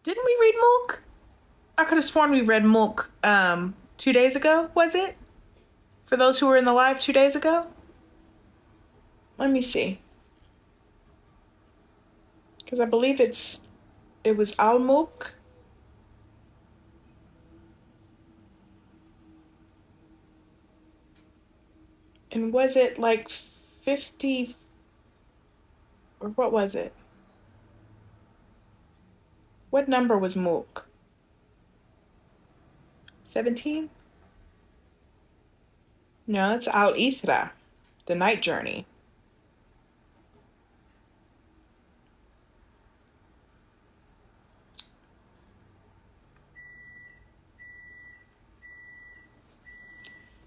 Didn't we read Mook? I could have sworn we read Mook 2 days ago, was it? For those who were in the live 2 days ago? Let me see. Because I believe it was Al Mook. And was it like 50 or what was it? What number was Mook? 17? No, that's Al Isra, the night journey.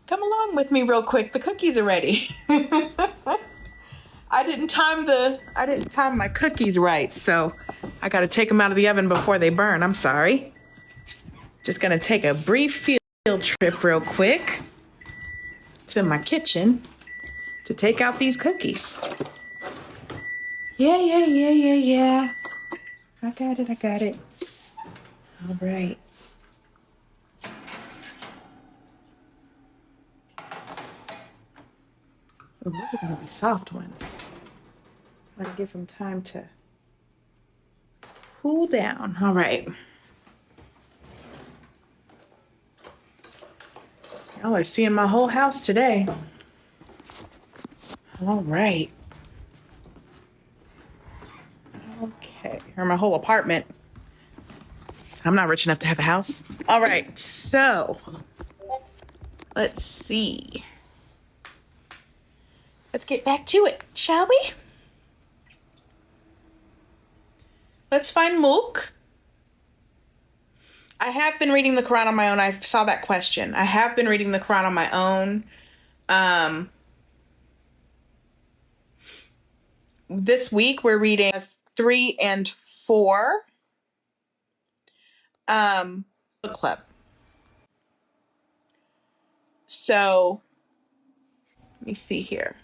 Come along with me real quick. The cookies are ready. I didn't time my cookies right, so I got to take them out of the oven before they burn. I'm sorry. Just going to take a brief field trip real quick to my kitchen to take out these cookies. Yeah. I got it. All right. Oh, those are going to be soft ones. I gotta give them time to cool down. All right. Y'all are seeing my whole house today. All right. Okay. Or my whole apartment. I'm not rich enough to have a house. All right. So, let's see. Let's get back to it, shall we? Let's find Mook. I have been reading the Quran on my own. I saw that question. I have been reading the Quran on my own. This week we're reading 3 and 4. Book club. So, let me see here.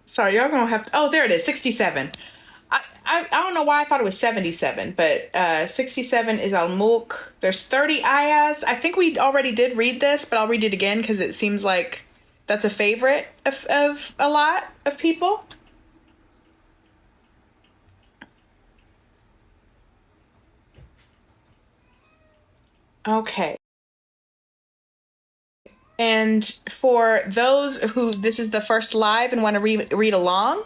Sorry, y'all gonna have to. Oh, there it is, 67. I don't know why I thought it was 77, but 67 is Al Mulk. There's 30 ayahs. I think we already did read this, but I'll read it again because it seems like that's a favorite of a lot of people. Okay. And for those who this is the first live and want to read along,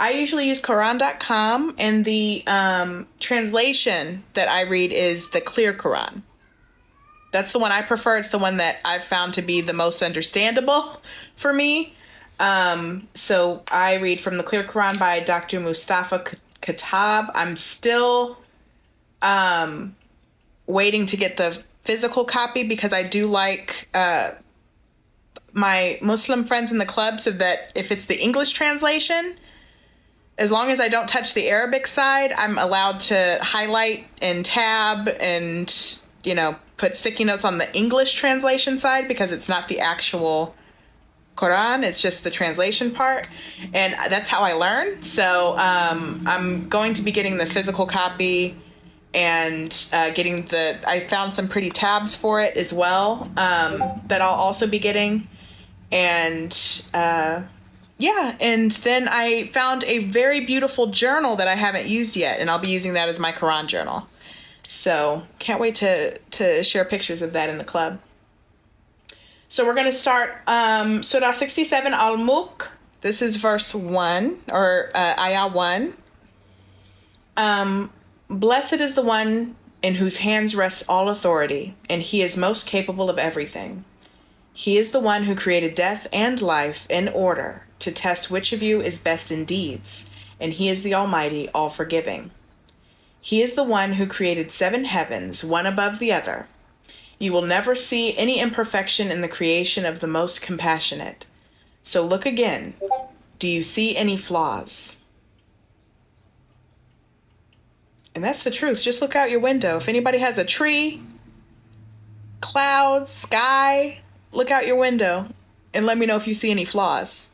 I usually use Quran.com, and the translation that I read is the Clear Quran. That's the one I prefer. It's the one that I've found to be the most understandable for me. So I read from the Clear Quran by Dr. Mustafa Khattab. I'm still waiting to get the physical copy because I do like my Muslim friends in the club said that if it's the English translation, as long as I don't touch the Arabic side, I'm allowed to highlight and tab and, put sticky notes on the English translation side because it's not the actual Quran. It's just the translation part. And that's how I learn. So I'm going to be getting the physical copy and I found some pretty tabs for it as well that I'll also be getting. And and then I found a very beautiful journal that I haven't used yet, and I'll be using that as my Quran journal. So can't wait to share pictures of that in the club. So we're going to start Surah 67, Al-Mulk. This is verse 1, or ayah 1. Blessed is the one in whose hands rests all authority, and he is most capable of everything. He is the one who created death and life in order to test which of you is best in deeds, and he is the Almighty, all-forgiving. He is the one who created 7 heavens, one above the other. You will never see any imperfection in the creation of the most compassionate. So look again. Do you see any flaws? And that's the truth. Just look out your window. If anybody has a tree, clouds, sky, look out your window and let me know if you see any flaws.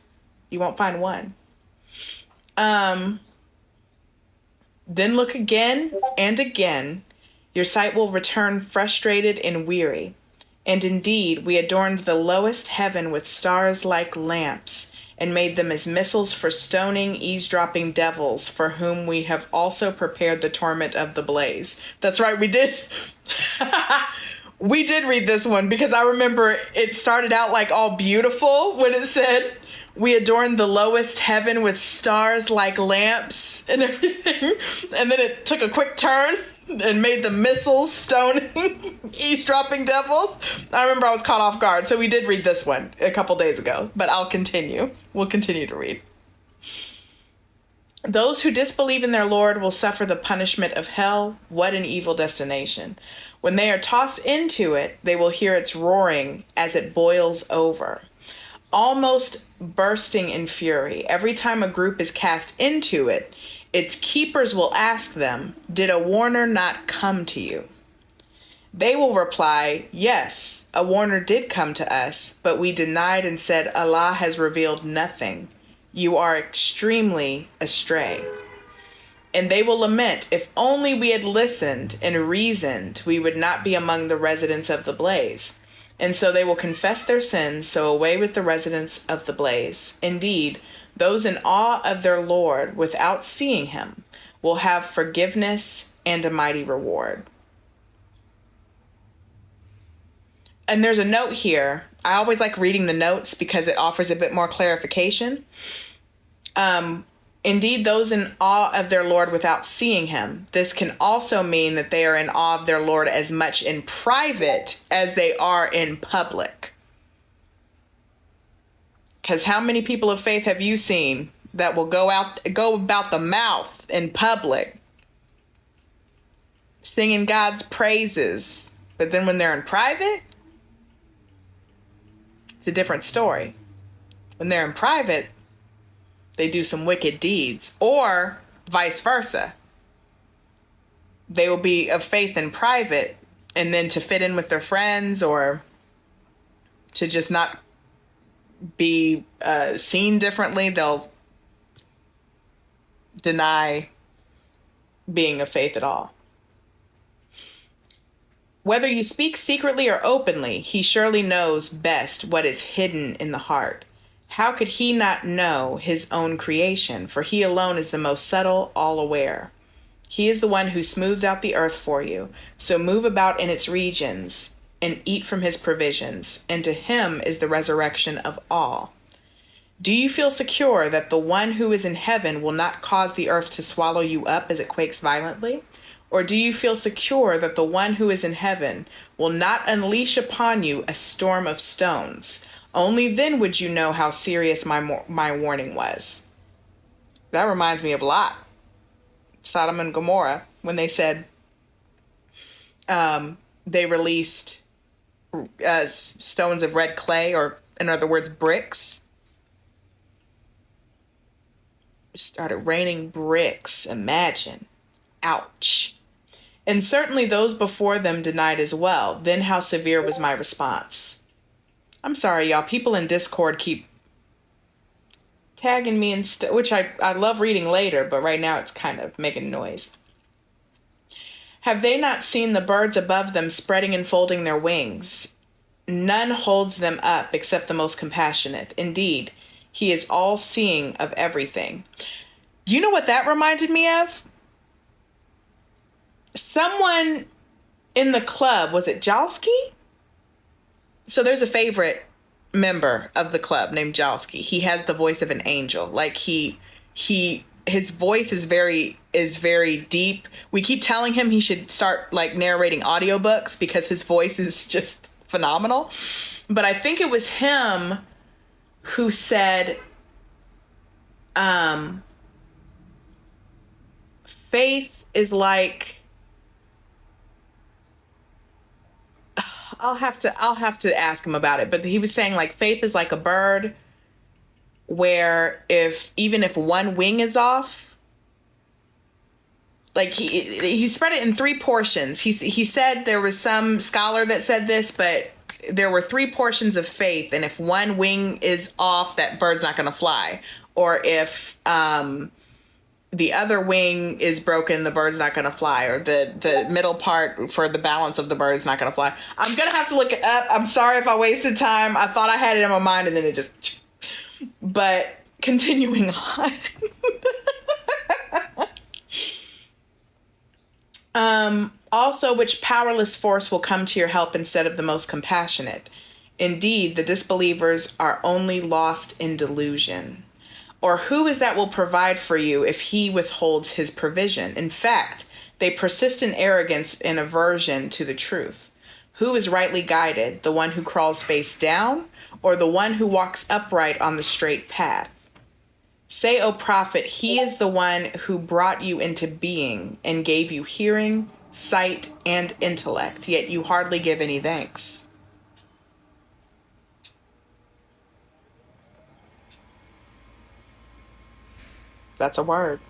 You won't find one. Then look again and again. Your sight will return frustrated and weary. And indeed, we adorned the lowest heaven with stars like lamps, and made them as missiles for stoning, eavesdropping devils, for whom we have also prepared the torment of the blaze. That's right, we did. We did read this one, because I remember it started out like all beautiful when it said, we adorned the lowest heaven with stars like lamps and everything. And then it took a quick turn and made the missiles stoning, eavesdropping devils. I remember I was caught off guard. So we did read this one a couple days ago, but I'll continue. We'll continue to read. Those who disbelieve in their Lord will suffer the punishment of hell. What an evil destination. When they are tossed into it, they will hear its roaring as it boils over, almost bursting in fury. Every time a group is cast into it, its keepers will ask them, did a warner not come to you? They will reply, yes, a warner did come to us, but we denied and said, Allah has revealed nothing. You are extremely astray. And they will lament, if only we had listened and reasoned, we would not be among the residents of the blaze. And so they will confess their sins, so away with the residents of the blaze. Indeed, those in awe of their Lord without seeing him will have forgiveness and a mighty reward. And there's a note here. I always like reading the notes because it offers a bit more clarification. Indeed, those in awe of their Lord without seeing him. This can also mean that they are in awe of their Lord as much in private as they are in public. Because how many people of faith have you seen that will go about the mouth in public, singing God's praises, but then when they're in private, it's a different story. When they're in private, they do some wicked deeds, or vice versa. They will be of faith in private, and then to fit in with their friends or to just not be seen differently, they'll deny being of faith at all. Whether you speak secretly or openly, he surely knows best what is hidden in the heart. How could he not know his own creation? For he alone is the most subtle, all-aware. He is the one who smooths out the earth for you. So move about in its regions and eat from his provisions. And to him is the resurrection of all. Do you feel secure that the one who is in heaven will not cause the earth to swallow you up as it quakes violently? Or do you feel secure that the one who is in heaven will not unleash upon you a storm of stones? Only then would you know how serious my warning was. That reminds me of Lot, Sodom and Gomorrah, when they said they released stones of red clay, or in other words, bricks. Started raining bricks. Imagine. Ouch. And certainly those before them denied as well. Then how severe was my response? I'm sorry, y'all. People in Discord keep tagging me, which I love reading later, but right now it's kind of making noise. Have they not seen the birds above them spreading and folding their wings? None holds them up except the most compassionate. Indeed, he is all-seeing of everything. You know what that reminded me of? Someone in the club, was it Jalski? So there's a favorite member of the club named Jalski. He has the voice of an angel. Like his voice is very deep. We keep telling him he should start like narrating audiobooks because his voice is just phenomenal. But I think it was him who said, faith is like, I'll have to ask him about it, but he was saying like faith is like a bird where even if one wing is off, like he spread it in 3 portions. He said there was some scholar that said this, but there were three portions of faith, and if one wing is off, that bird's not going to fly. Or if the other wing is broken, the bird's not going to fly. Or the middle part for the balance of the bird is not going to fly. I'm going to have to look it up. I'm sorry if I wasted time. I thought I had it in my mind, and then it just... But continuing on. Also, which powerless force will come to your help instead of the most compassionate? Indeed, the disbelievers are only lost in delusion. Or who is that will provide for you if he withholds his provision? In fact, they persist in arrogance and aversion to the truth. Who is rightly guided, the one who crawls face down, or the one who walks upright on the straight path? Say, O prophet, he is the one who brought you into being and gave you hearing, sight, and intellect, yet you hardly give any thanks. That's a word.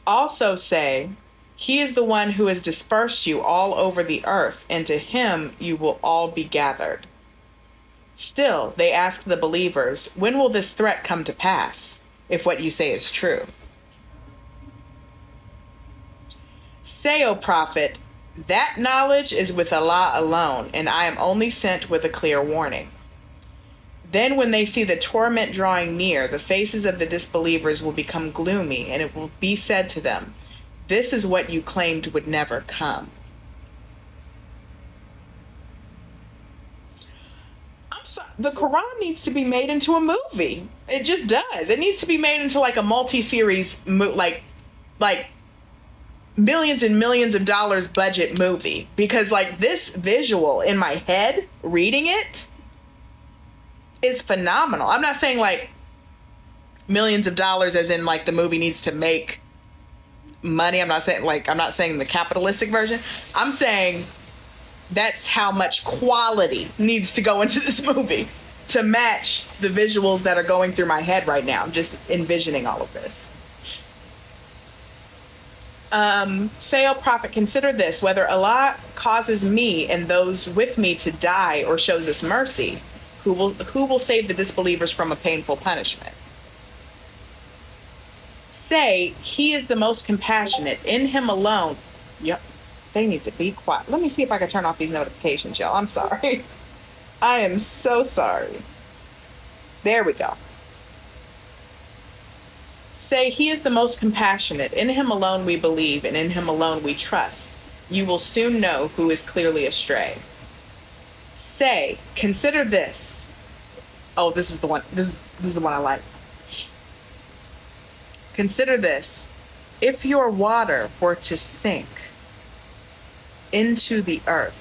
Also say, he is the one who has dispersed you all over the earth, and to him you will all be gathered. Still, they ask the believers, when will this threat come to pass, if what you say is true? Say, O prophet, that knowledge is with Allah alone, and I am only sent with a clear warning. Then when they see the torment drawing near, the faces of the disbelievers will become gloomy, and it will be said to them, this is what you claimed would never come. The Quran needs to be made into a movie. It just does. It needs to be made into like a multi-series, like millions and millions of dollars budget movie. Because like this visual in my head, reading it, is phenomenal. I'm not saying like millions of dollars as in like the movie needs to make money. I'm not saying the capitalistic version. I'm saying that's how much quality needs to go into this movie to match the visuals that are going through my head right now. I'm just envisioning all of this. Say, O prophet, consider this, whether Allah causes me and those with me to die or shows us mercy, who will save the disbelievers from a painful punishment? Say, he is the most compassionate, in him alone. Yep. They need to be quiet. Let me see if I can turn off these notifications, y'all. I'm sorry. I am so sorry. There we go. Say, he is the most compassionate. In him alone we believe, and in him alone we trust. You will soon know who is clearly astray. Say, consider this. Oh, this is the one. This is the one I like. Consider this. If your water were to sink into the earth,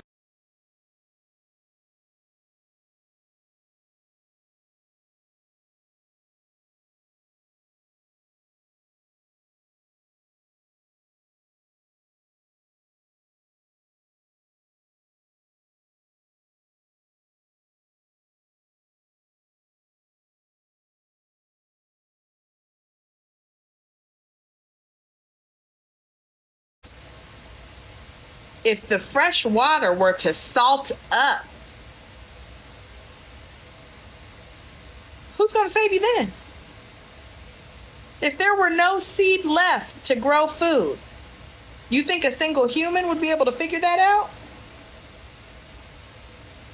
if the fresh water were to salt up, who's going to save you then? If there were no seed left to grow food, you think a single human would be able to figure that out?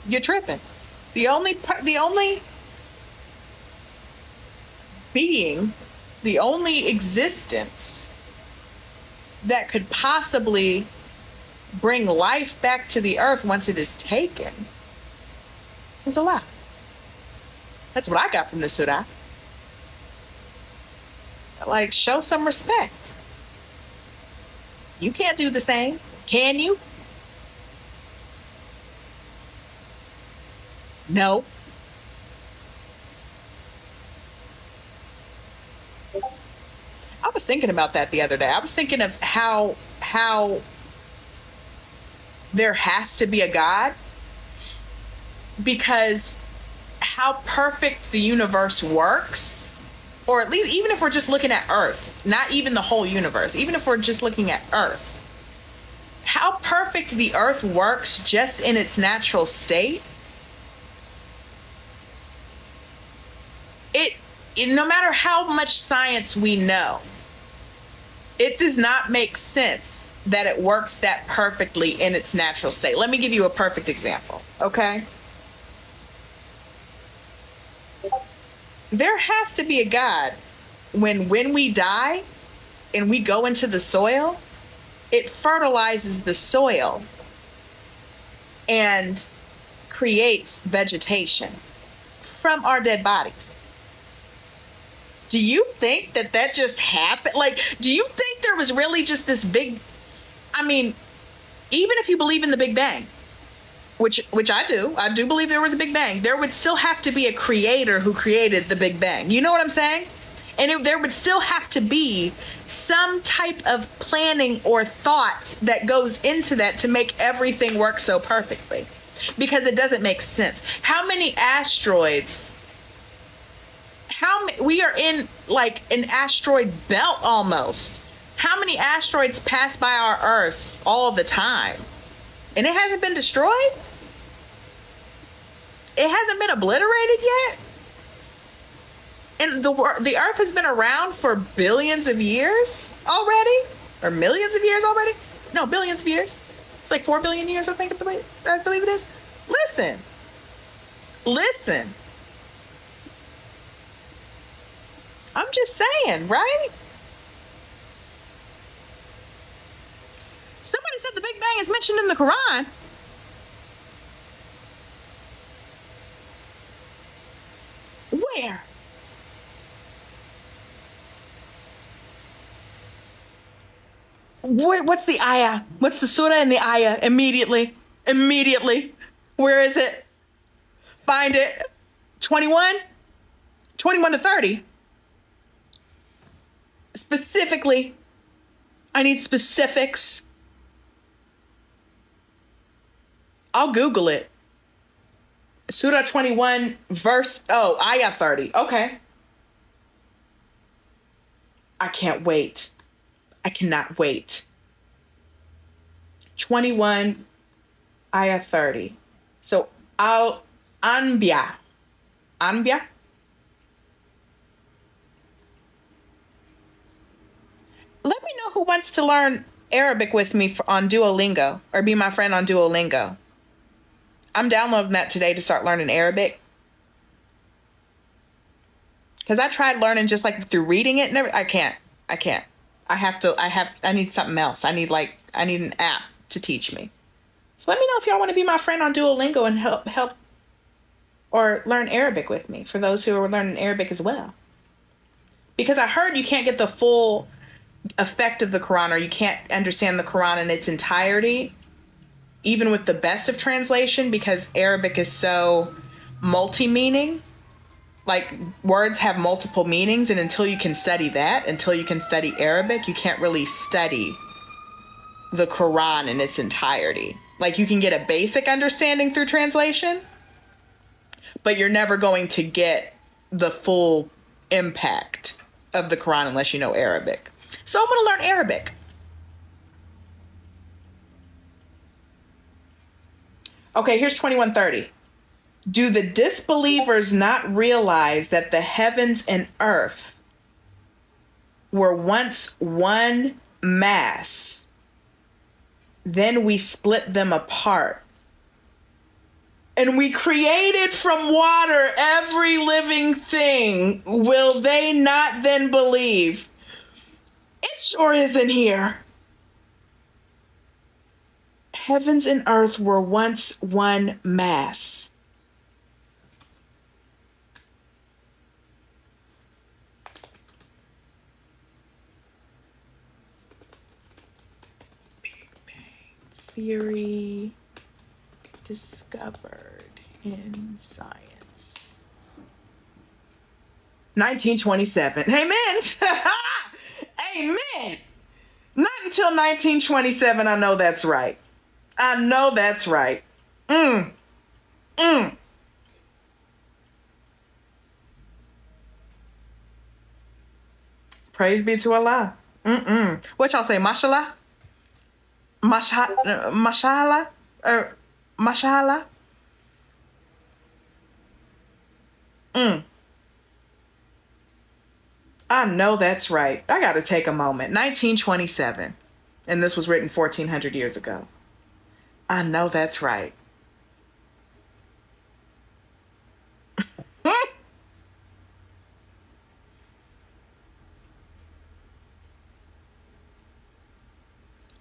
You're tripping. The only being, the only existence that could possibly bring life back to the earth once it is taken is Allah. That's what I got from this surah. Like, show some respect. You can't do the same, can you? No. I was thinking about that the other day. I was thinking of how there has to be a God, because how perfect the universe works, or at least even if we're just looking at Earth, not even the whole universe, even if we're just looking at Earth, how perfect the Earth works just in its natural state it, no matter how much science we know, it does not make sense that it works that perfectly in its natural state. Let me give you a perfect example, okay? There has to be a God when we die and we go into the soil, it fertilizes the soil and creates vegetation from our dead bodies. Do you think that just happened? Like, do you think there was really just this big, I mean, even if you believe in the Big Bang, which I do believe there was a Big Bang, there would still have to be a creator who created the Big Bang. You know what I'm saying? And there would still have to be some type of planning or thought that goes into that to make everything work so perfectly. Because it doesn't make sense. How many asteroids, we are in like an asteroid belt almost. How many asteroids pass by our Earth all the time? And it hasn't been destroyed? It hasn't been obliterated yet? And the Earth has been around for billions of years already? Or millions of years already? No, billions of years. It's like 4 billion years, I believe it is. Listen. I'm just saying, right? Somebody said the Big Bang is mentioned in the Quran. Where? What's the ayah? What's the surah and the ayah? Immediately. Where is it? Find it. 21? 21 to 30. Specifically. I need specifics. I'll Google it. Surah 21, ayah 30. Okay. I can't wait. I cannot wait. 21, ayah 30. So, Al-Anbiya. Anbiya? Let me know who wants to learn Arabic with me on Duolingo or be my friend on Duolingo. I'm downloading that today to start learning Arabic. Because I tried learning just like through reading it. I can't. I need something else. I need an app to teach me. So let me know if y'all want to be my friend on Duolingo and help or learn Arabic with me for those who are learning Arabic as well. Because I heard you can't get the full effect of the Quran, or you can't understand the Quran in its entirety, even with the best of translation, because Arabic is so multi-meaning. Like, words have multiple meanings, and until you can study Arabic, you can't really study the Quran in its entirety. Like, you can get a basic understanding through translation, but you're never going to get the full impact of the Quran unless you know Arabic. So I'm going to learn Arabic. Okay, here's 2130. Do the disbelievers not realize that the heavens and earth were once one mass? Then we split them apart. And we created from water every living thing. Will they not then believe? It sure isn't here. Heavens and earth were once one mass. Theory discovered in science. 1927. Amen. Amen. Not until 1927 I know that's right. Praise be to Allah. What y'all say? Mashallah? Mashallah? Or mashallah? I know that's right. I got to take a moment. 1927. And this was written 1400 years ago. I know that's right.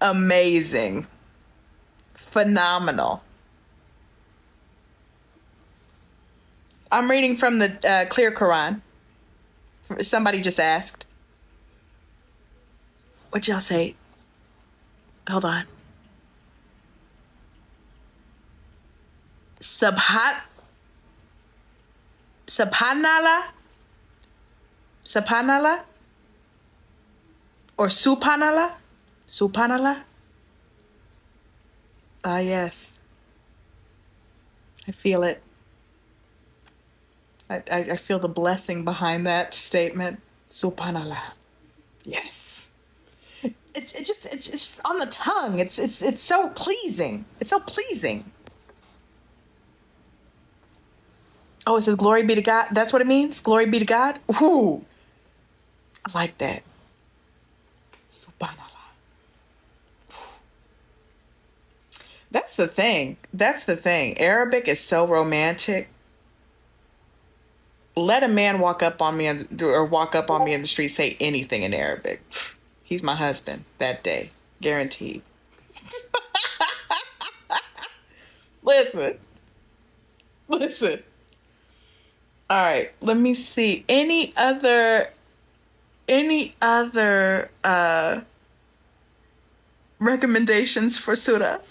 Amazing. Phenomenal. I'm reading from the Clear Quran. Somebody just asked. What'd y'all say? Hold on. Subhanallah? Subhanallah? Or Subhanallah? Subhanallah? Ah, yes. I feel it. I feel the blessing behind that statement. Subhanallah. Yes. It's just on the tongue. It's so pleasing. It's so pleasing. Oh, it says glory be to God. That's what it means? Glory be to God? Ooh. I like that. Subhanallah. That's the thing. That's the thing. Arabic is so romantic. Let a man walk up on me or walk up on me in the street, say anything in Arabic. He's my husband that day. Guaranteed. Listen. Listen. All right, let me see. Any other recommendations for surahs?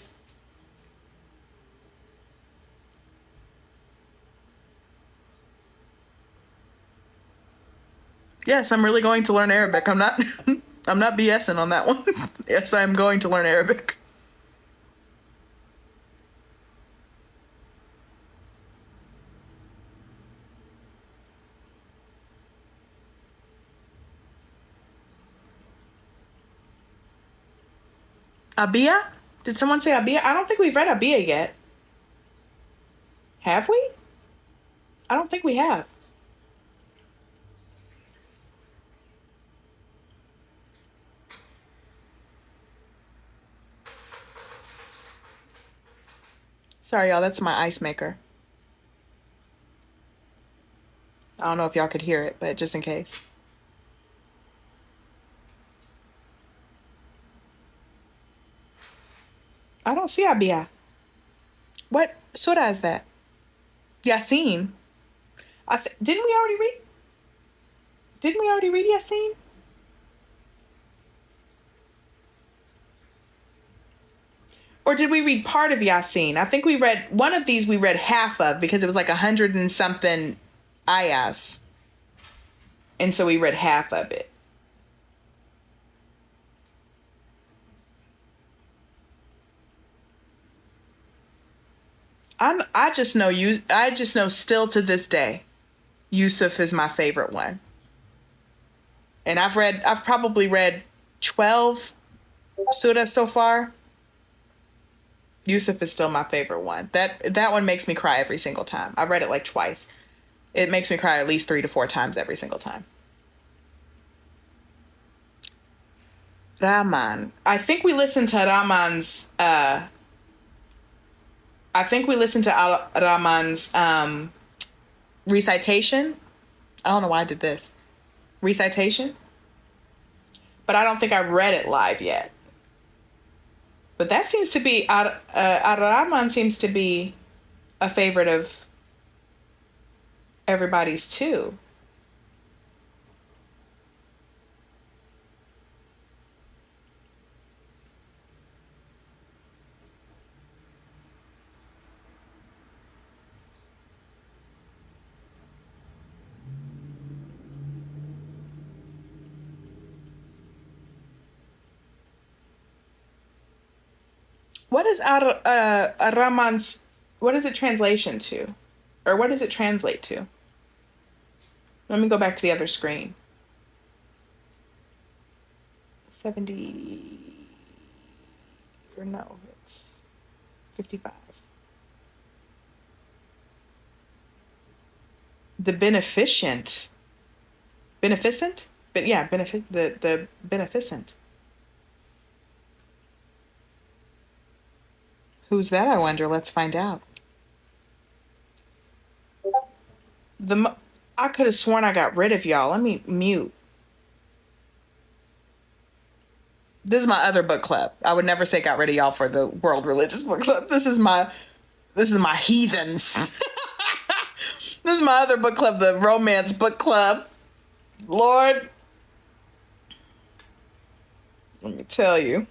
Yes, I'm really going to learn Arabic. I'm not I'm not BSing on that one. Yes, I'm going to learn Arabic. Abia? Did someone say Abia? I don't think we've read Abia yet. Have we? I don't think we have. Sorry, y'all, that's my ice maker. I don't know if y'all could hear it, but just in case. I don't see Abia. What surah is that? Yasin. Didn't we already read? Didn't we already read Yasin? Or did we read part of Yasin? I think we read one of these. We read half of because it was like 100 and something ayahs, and so we read half of it. I just know you. I just know still to this day, Yusuf is my favorite one, and I've probably read 12 surahs so far. Yusuf is still my favorite one. That one makes me cry every single time. I read it like twice. It makes me cry at least 3 to 4 times every single time. Rahman. I think we listened to Rahman's recitation. I don't know why I did this. Recitation? But I don't think I read it live yet. But that seems to be Ar-Rahman seems to be a favorite of everybody's too. What is Ar-Rahman's? What is it translation to, or what does it translate to? Let me go back to the other screen. 70, or no, it's 55. The beneficent. Beneficent? But yeah, the beneficent. Who's that, I wonder? Let's find out. The I could have sworn I got rid of y'all. Let me mute. This is my other book club. I would never say got rid of y'all for the World Religious Book Club. This is my heathens. This is my other book club, the Romance Book Club. Lord, let me tell you,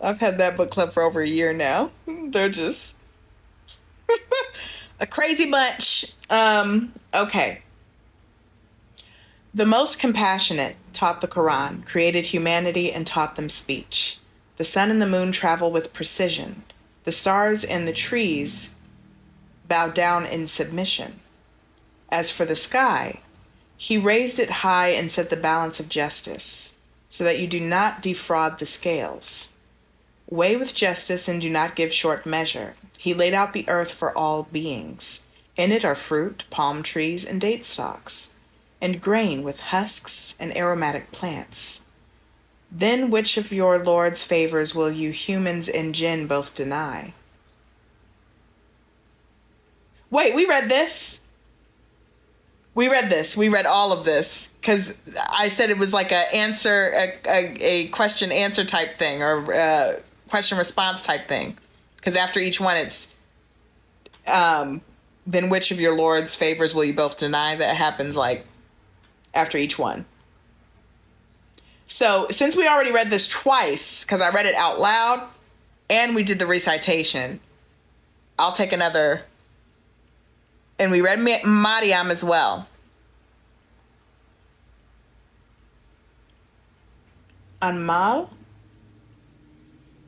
I've had that book club for over a year now. They're just a crazy bunch. Okay. The most compassionate taught the Quran, created humanity, and taught them speech. The sun and the moon travel with precision. The stars and the trees bow down in submission. As for the sky, he raised it high and set the balance of justice, so that you do not defraud the scales. Weigh with justice and do not give short measure. He laid out the earth for all beings. In it are fruit, palm trees, and date stalks, and grain with husks and aromatic plants. Then which of your Lord's favors will you humans and jinn both deny? Wait, we read this? We read this. We read all of this because I said it was like a question answer type thing, or question response type thing. Because after each one, it's then which of your Lord's favors will you both deny? That happens like after each one. So since we already read this twice, because I read it out loud and we did the recitation, I'll take another. And we read Maryam as well. Anmal?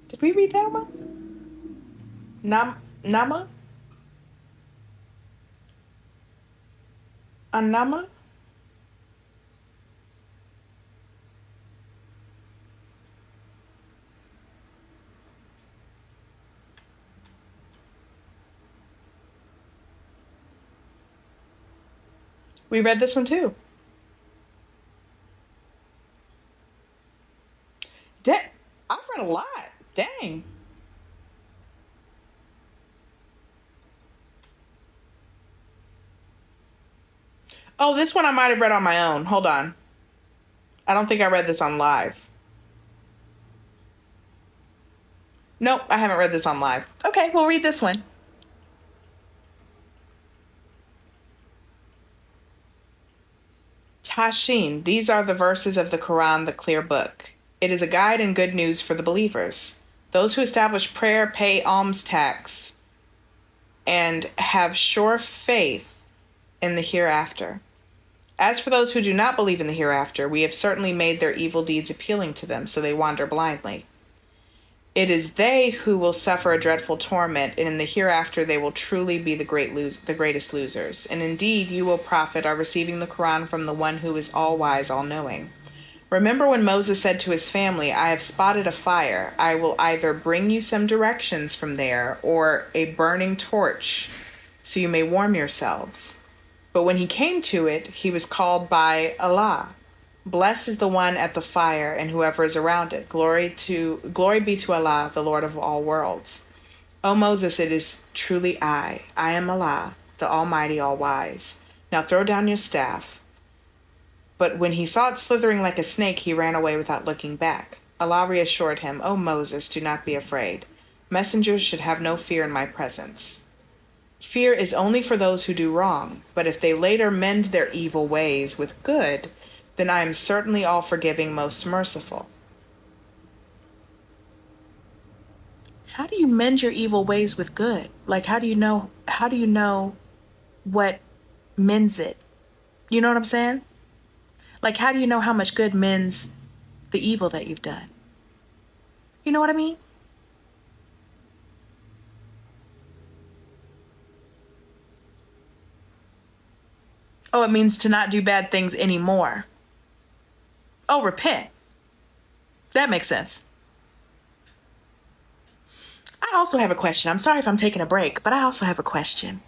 Did we read that one? Nama? Anama? We read this one too. I've read a lot. Dang. Oh, this one I might have read on my own. Hold on. I don't think I read this on live. Nope, I haven't read this on live. Okay, we'll read this one. Tashin, these are the verses of the Quran, the clear book. It is a guide and good news for the believers. Those who establish prayer, pay alms tax, and have sure faith in the hereafter. As for those who do not believe in the hereafter, we have certainly made their evil deeds appealing to them, so they wander blindly. It is they who will suffer a dreadful torment, and in the hereafter they will truly be the greatest losers. And indeed, you, O Prophet, are receiving the Quran from the one who is all-wise, all-knowing. Remember when Moses said to his family, I have spotted a fire. I will either bring you some directions from there, or a burning torch, so you may warm yourselves. But when he came to it, he was called by Allah. Blessed is the one at the fire and whoever is around it. Glory be to Allah, the Lord of all worlds. O Moses, it is truly I am Allah, the Almighty, All-Wise. Now throw down your staff. But when he saw it slithering like a snake, he ran away without looking back. Allah reassured him, O Moses, do not be afraid. Messengers should have no fear in my presence. Fear is only for those who do wrong, but if they later mend their evil ways with good, then I am certainly all-forgiving, most merciful. How do you mend your evil ways with good? Like, how do you know what mends it? You know what I'm saying? Like, how do you know how much good mends the evil that you've done? You know what I mean? Oh, it means to not do bad things anymore. Oh, repent. That makes sense. I also have a question. I'm sorry if I'm taking a break, but I also have a question.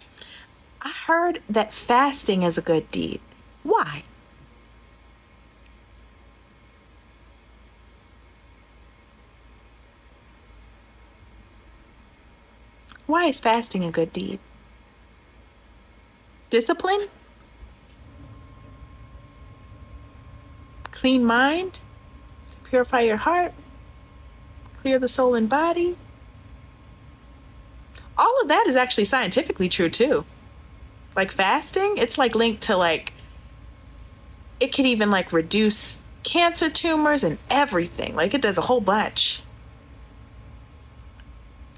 I heard that fasting is a good deed. Why? Why is fasting a good deed? Discipline? Clean mind? To purify your heart? Clear the soul and body? All of that is actually scientifically true too. Like fasting, it's like linked to like, it could even like reduce cancer tumors and everything. Like it does a whole bunch.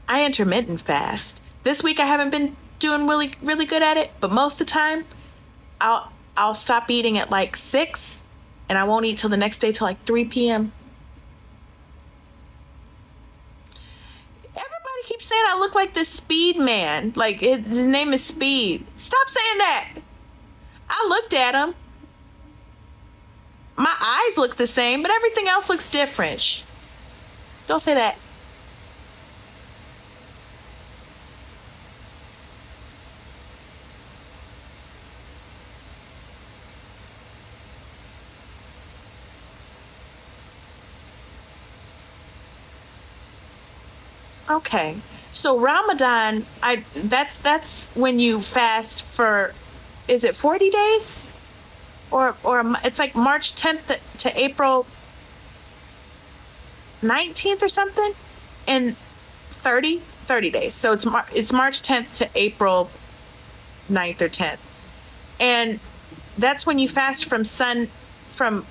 I intermittent fast. This week I haven't been doing really, really good at it, but most of the time I'll stop eating at like 6 and I won't eat till the next day till like 3 p.m. Everybody keeps saying I look like this Speed man. Like his name is Speed. Stop saying that. I looked at him. My eyes look the same, but everything else looks different. Shh. Don't say that. Okay. So Ramadan, that's when you fast for, is it 40 days? Or it's like March 10th to April 19th or something? And 30 days. So it's March 10th to April 9th or 10th. And that's when you fast from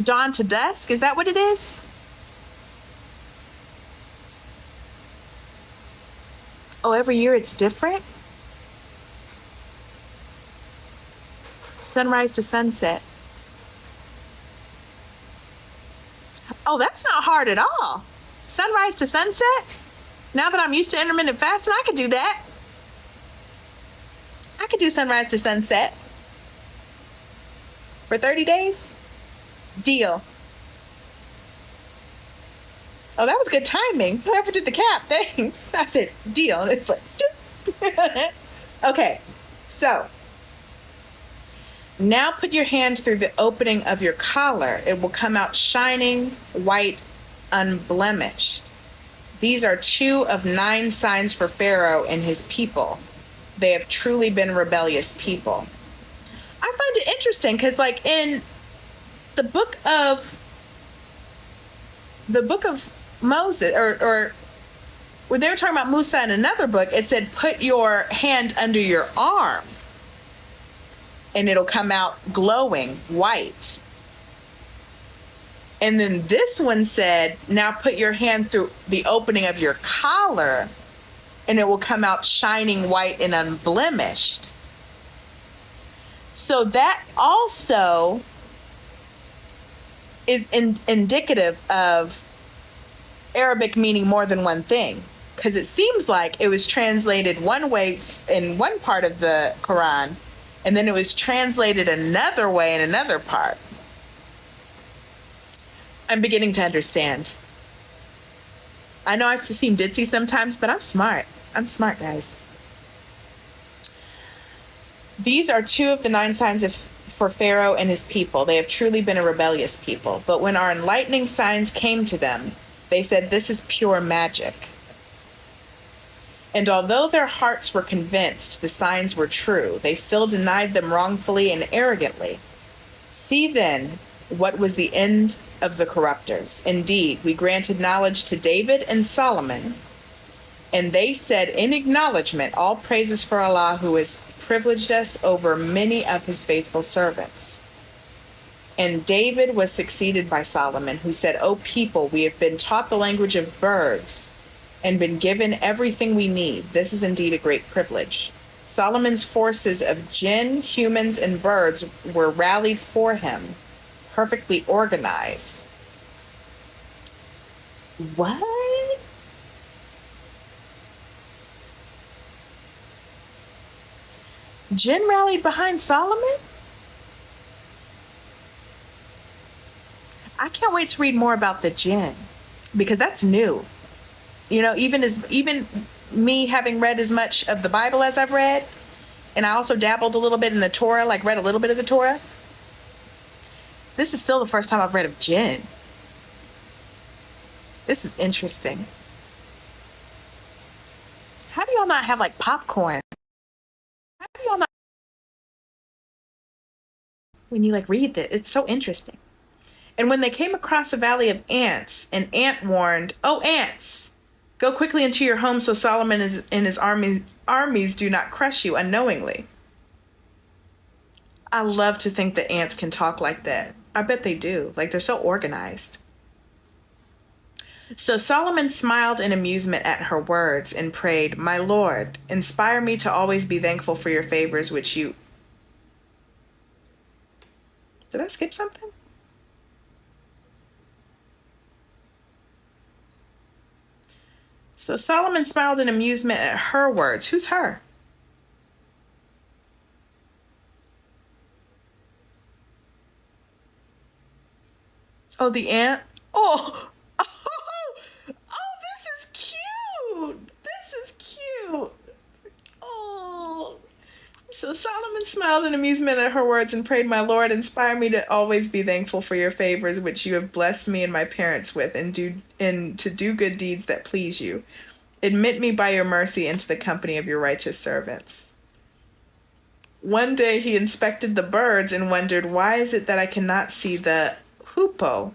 dawn to dusk. Is that what it is? Oh, every year it's different? Sunrise to sunset. Oh, that's not hard at all. Sunrise to sunset? Now that I'm used to intermittent fasting, I could do that. I could do sunrise to sunset. For 30 days? Deal. Oh, that was good timing. Whoever did the cap, thanks. I said, deal. And it's like, okay. So, now put your hand through the opening of your collar. It will come out shining, white, unblemished. These are 2 of 9 signs for Pharaoh and his people. They have truly been rebellious people. I find it interesting because, like, in the book of Moses, or when they were talking about Musa in another book, it said, put your hand under your arm and it'll come out glowing white. And then this one said, now put your hand through the opening of your collar and it will come out shining white and unblemished. So that also is indicative of Arabic meaning more than one thing, because it seems like it was translated one way in one part of the Quran and then it was translated another way in another part. I'm beginning to understand. I know I seem ditzy sometimes, but I'm smart. I'm smart, guys. These are 2 of the 9 signs for Pharaoh and his people. They have truly been a rebellious people. But when our enlightening signs came to them, they said, this is pure magic. And although their hearts were convinced the signs were true, they still denied them wrongfully and arrogantly. See then what was the end of the corruptors. Indeed, we granted knowledge to David and Solomon, and they said in acknowledgement, all praises for Allah, who has privileged us over many of his faithful servants. And David was succeeded by Solomon, who said, O people, we have been taught the language of birds and been given everything we need. This is indeed a great privilege. Solomon's forces of jinn, humans, and birds were rallied for him, perfectly organized. What? Jinn rallied behind Solomon? I can't wait to read more about the jinn, because that's new. You know, even me having read as much of the Bible as I've read, and I also dabbled a little bit in the Torah, like read a little bit of the Torah. This is still the first time I've read of jinn. This is interesting. How do y'all not have like popcorn? How do y'all not? When you like read this, it's so interesting. And when they came across a valley of ants, an ant warned, "Oh, ants, go quickly into your home so Solomon and his armies do not crush you unknowingly." I love to think that ants can talk like that. I bet they do. Like, they're so organized. So Solomon smiled in amusement at her words and prayed, "My Lord, inspire me to always be thankful for your favors, which you..." Did I skip something? So Solomon smiled in amusement at her words. Who's her? Oh, the ant? Oh, oh, this is cute. This is cute. Oh. So Solomon smiled in amusement at her words and prayed, "My Lord, inspire me to always be thankful for your favors, which you have blessed me and my parents with, and to do good deeds that please you. Admit me by your mercy into the company of your righteous servants." One day he inspected the birds and wondered, "Why is it that I cannot see the hoopoe?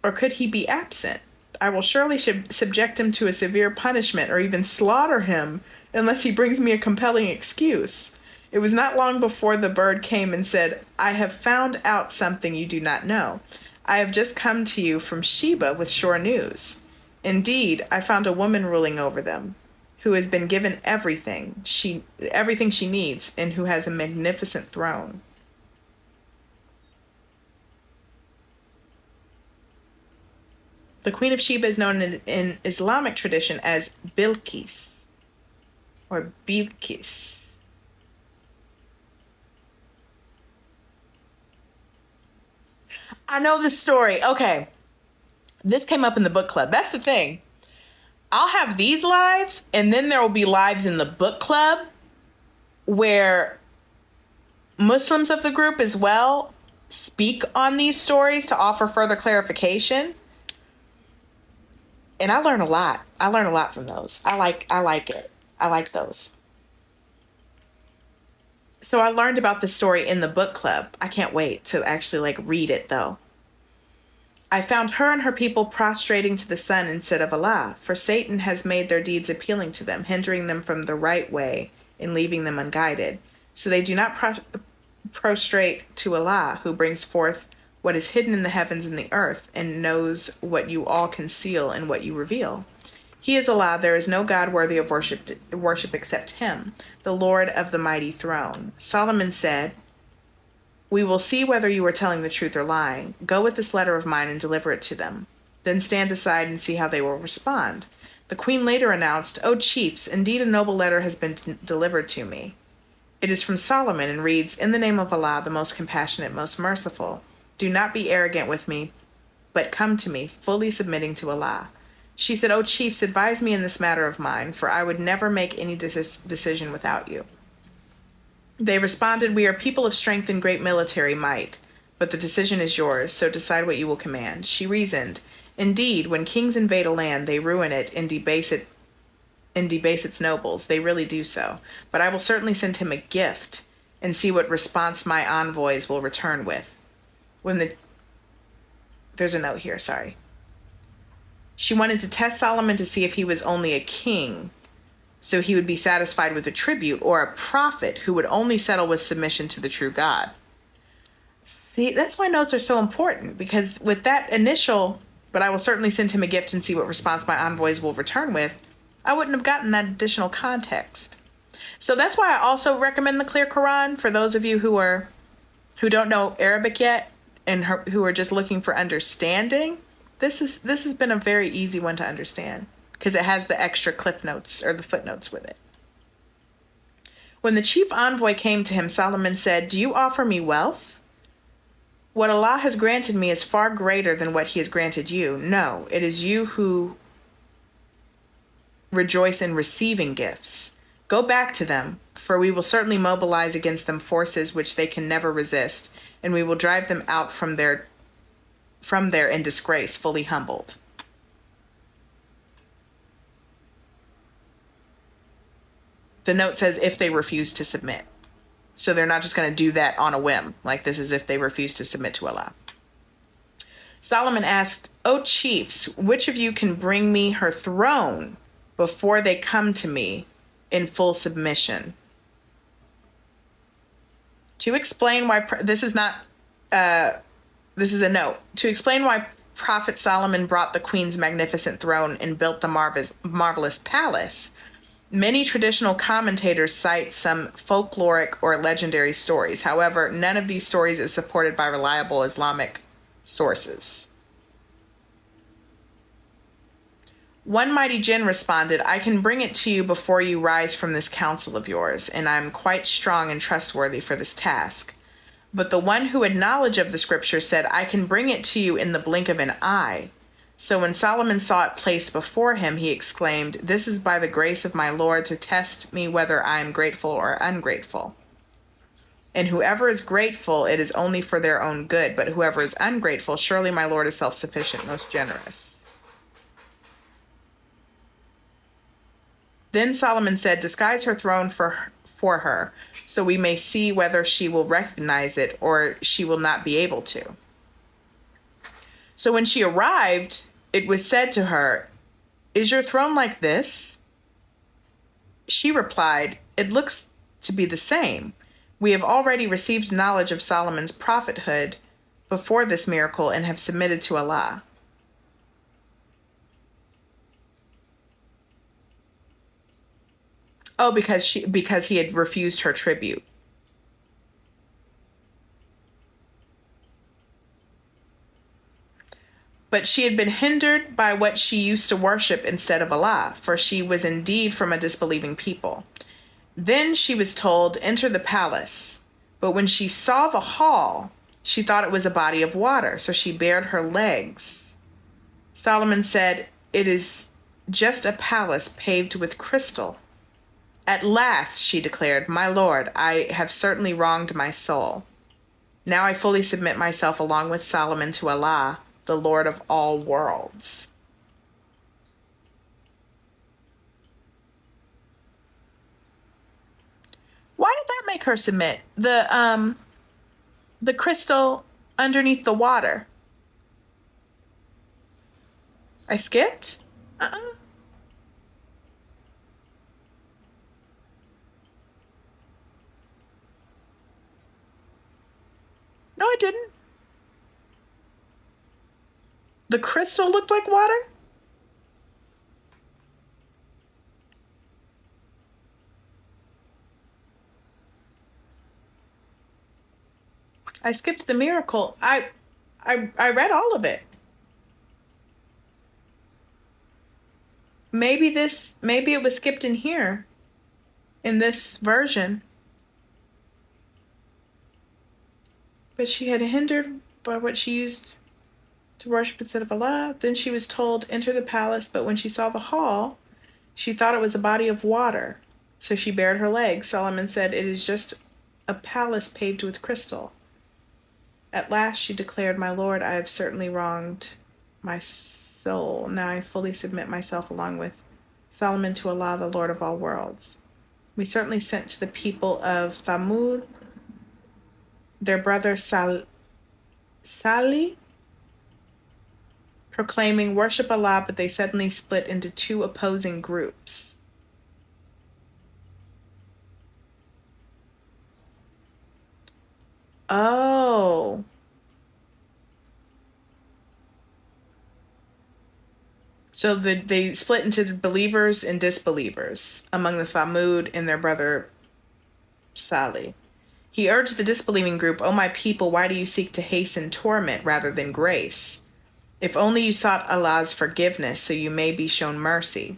Or could he be absent? I will surely subject him to a severe punishment or even slaughter him unless he brings me a compelling excuse." It was not long before the bird came and said, "I have found out something you do not know. I have just come to you from Sheba with sure news. Indeed, I found a woman ruling over them, who has been given everything she needs, and who has a magnificent throne." The Queen of Sheba is known in Islamic tradition as Bilqis or Bilqis. I know this story. Okay. This came up in the book club. That's the thing. I'll have these lives, and then there will be lives in the book club where Muslims of the group as well speak on these stories to offer further clarification. And I learn a lot. I learn a lot from those. I like it. I like those. So I learned about this story in the book club. I can't wait to actually like read it though. "I found her and her people prostrating to the sun instead of Allah, for Satan has made their deeds appealing to them, hindering them from the right way and leaving them unguided. So they do not prostrate to Allah, who brings forth what is hidden in the heavens and the earth, and knows what you all conceal and what you reveal. He is Allah, there is no God worthy of worship except him, the Lord of the mighty throne." Solomon said, "We will see whether you are telling the truth or lying. Go with this letter of mine and deliver it to them. Then stand aside and see how they will respond." The queen later announced, "O chiefs, indeed a noble letter has been delivered to me. It is from Solomon and reads, 'In the name of Allah, the most compassionate, most merciful. Do not be arrogant with me, but come to me, fully submitting to Allah.'" She said, "O chiefs, advise me in this matter of mine, for I would never make any decision without you." They responded, "We are people of strength and great military might, but the decision is yours, so decide what you will command." She reasoned, "Indeed, when kings invade a land, they ruin it and debase its nobles. They really do so. But I will certainly send him a gift and see what response my envoys will return with." There's a note here, sorry. She wanted to test Solomon to see if he was only a king, so he would be satisfied with a tribute, or a prophet who would only settle with submission to the true God. See, that's why notes are so important, because with that initial, "but I will certainly send him a gift and see what response my envoys will return with," I wouldn't have gotten that additional context. So that's why I also recommend the Clear Quran for those of you who don't know Arabic yet and who are just looking for understanding. This has been a very easy one to understand because it has the extra cliff notes or the footnotes with it. When the chief envoy came to him, Solomon said, "Do you offer me wealth? What Allah has granted me is far greater than what he has granted you. No, it is you who rejoice in receiving gifts. Go back to them, for we will certainly mobilize against them forces which they can never resist, and we will drive them out from there in disgrace, fully humbled." The note says if they refuse to submit. So they're not just going to do that on a whim. Like, this is if they refuse to submit to Allah. Solomon asked, "O chiefs, which of you can bring me her throne before they come to me in full submission?" To explain why, this is a note. To explain why Prophet Solomon brought the queen's magnificent throne and built the marvelous palace, many traditional commentators cite some folkloric or legendary stories. However, none of these stories is supported by reliable Islamic sources. One mighty jinn responded, "I can bring it to you before you rise from this council of yours, and I am quite strong and trustworthy for this task." But the one who had knowledge of the scripture said, "I can bring it to you in the blink of an eye." So when Solomon saw it placed before him, he exclaimed, "This is by the grace of my Lord to test me whether I am grateful or ungrateful. And whoever is grateful, it is only for their own good. But whoever is ungrateful, surely my Lord is self-sufficient, most generous." Then Solomon said, "Disguise her throne for her, so we may see whether she will recognize it or she will not be able to." So when she arrived, it was said to her, "Is your throne like this?" She replied, "It looks to be the same. We have already received knowledge of Solomon's prophethood before this miracle and have submitted to Allah." Oh, because he had refused her tribute. But she had been hindered by what she used to worship instead of Allah, for she was indeed from a disbelieving people. Then she was told, "Enter the palace." But when she saw the hall, she thought it was a body of water, so she bared her legs. Solomon said, "It is just a palace paved with crystal." "At last," she declared, "my Lord, I have certainly wronged my soul. Now I fully submit myself along with Solomon to Allah, the Lord of all worlds." Why did that make her submit? The crystal underneath the water. I skipped? No, I didn't. The crystal looked like water? I skipped the miracle. I read all of it. Maybe it was skipped in here, in this version. But she had hindered by what she used to worship instead of Allah. Then she was told, "Enter the palace." But when she saw the hall, she thought it was a body of water, so she bared her legs. Solomon said, "It is just a palace paved with crystal." At last she declared, "My Lord, I have certainly wronged my soul. Now I fully submit myself along with Solomon to Allah, the Lord of all worlds. We certainly sent to the people of Thamud their brother Salih, proclaiming, 'Worship Allah,' but they suddenly split into two opposing groups." Oh. So they split into the believers and disbelievers among the Thamud and their brother Salih. He urged the disbelieving group, "O my people, why do you seek to hasten torment rather than grace? If only you sought Allah's forgiveness so you may be shown mercy."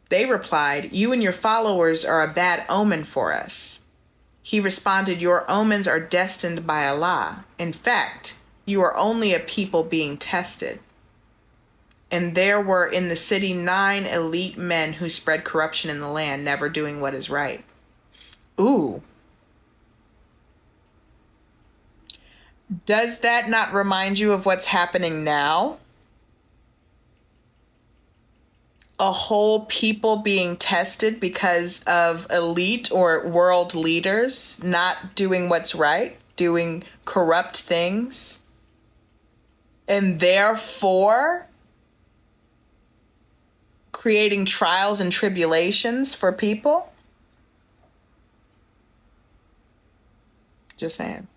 They replied, "You and your followers are a bad omen for us." He responded, "Your omens are destined by Allah. In fact, you are only a people being tested." And there were in the city 9 elite men who spread corruption in the land, never doing what is right. Ooh. Does that not remind you of what's happening now? a whole people being tested because of elite or world leaders not doing what's right, doing corrupt things, and therefore creating trials and tribulations for people? Just saying.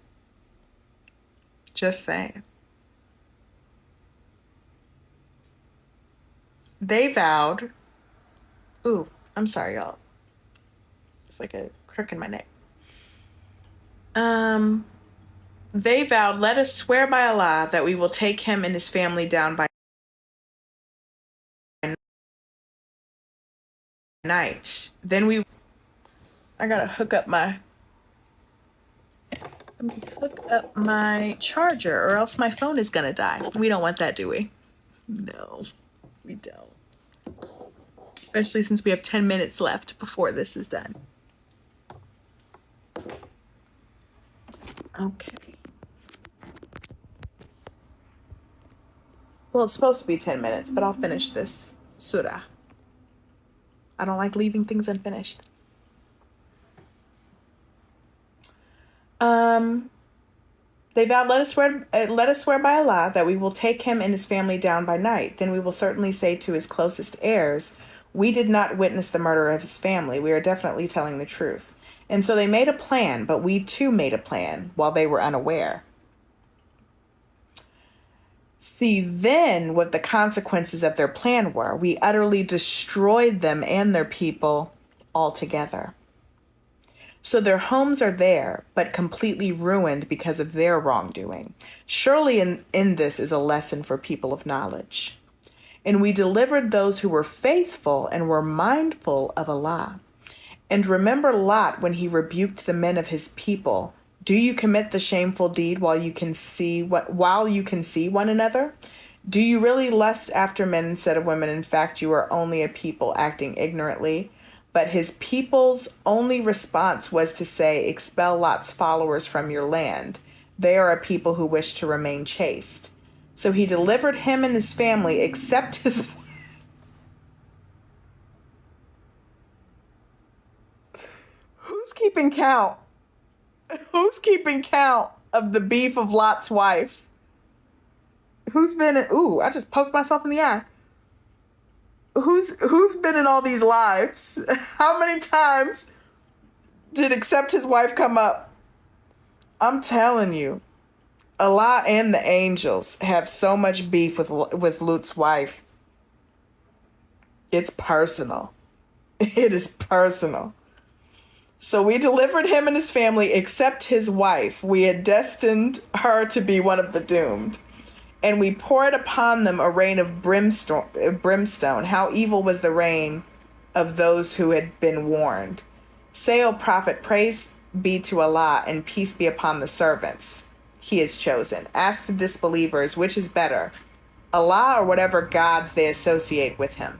Just saying. They vowed. Ooh, I'm sorry, y'all. It's like a crook in my neck. They vowed, let us swear by Allah that we will take him and his family down by night. I gotta let me hook up my charger or else my phone is gonna die. We don't want that, do we? No, we don't. Especially since we have 10 minutes left before this is done. Okay. Well, it's supposed to be 10 minutes, but I'll finish this surah. I don't like leaving things unfinished. They vowed, let us swear by Allah that we will take him and his family down by night. Then we will certainly say to his closest heirs, we did not witness the murder of his family. We are definitely telling the truth. And so they made a plan, but we too made a plan while they were unaware. See then what the consequences of their plan were. We utterly destroyed them and their people altogether. So their homes are there, but completely ruined because of their wrongdoing. Surely in this is a lesson for people of knowledge. And we delivered those who were faithful and were mindful of Allah. And remember Lot when he rebuked the men of his people. Do you commit the shameful deed while you can see one another? Do you really lust after men instead of women? In fact, you are only a people acting ignorantly. But his people's only response was to say, expel Lot's followers from your land. They are a people who wish to remain chaste. So he delivered him and his family, except his... Who's keeping count? Who's keeping count of the beef of Lot's wife? Who's been in... Ooh, I just poked myself in the eye. Who's been in all these lives? How many times did except his wife come up? I'm telling you, Allah and the angels have so much beef with Lut's wife. It's personal. It is personal. So we delivered him and his family except his wife. We had destined her to be one of the doomed. And we poured upon them a rain of brimstone. How evil was the rain of those who had been warned. Say, O Prophet, praise be to Allah and peace be upon the servants he has chosen. Ask the disbelievers, which is better, Allah or whatever gods they associate with him?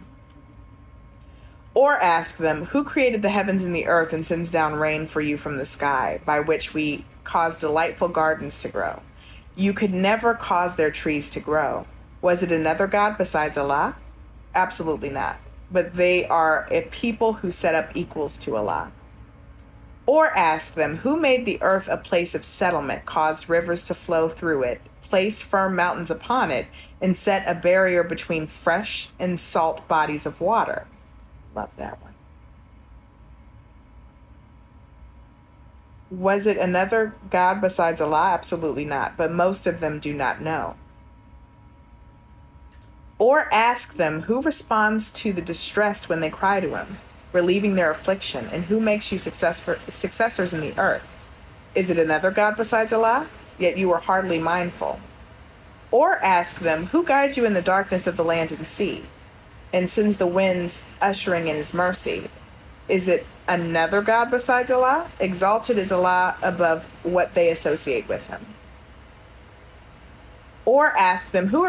Or ask them, who created the heavens and the earth and sends down rain for you from the sky, by which we cause delightful gardens to grow? You could never cause their trees to grow. Was it another God besides Allah? Absolutely not. But they are a people who set up equals to Allah. Or ask them, who made the earth a place of settlement, caused rivers to flow through it, placed firm mountains upon it, and set a barrier between fresh and salt bodies of water? Love that one. Was it another God besides Allah? Absolutely not, but most of them do not know. Or ask them, who responds to the distressed when they cry to him, relieving their affliction, and who makes you successors in the earth? Is it another God besides Allah? Yet you are hardly mindful. Or ask them, who guides you in the darkness of the land and sea, and sends the winds ushering in his mercy? Is it another God besides Allah? Exalted is Allah above what they associate with him. Or ask them, who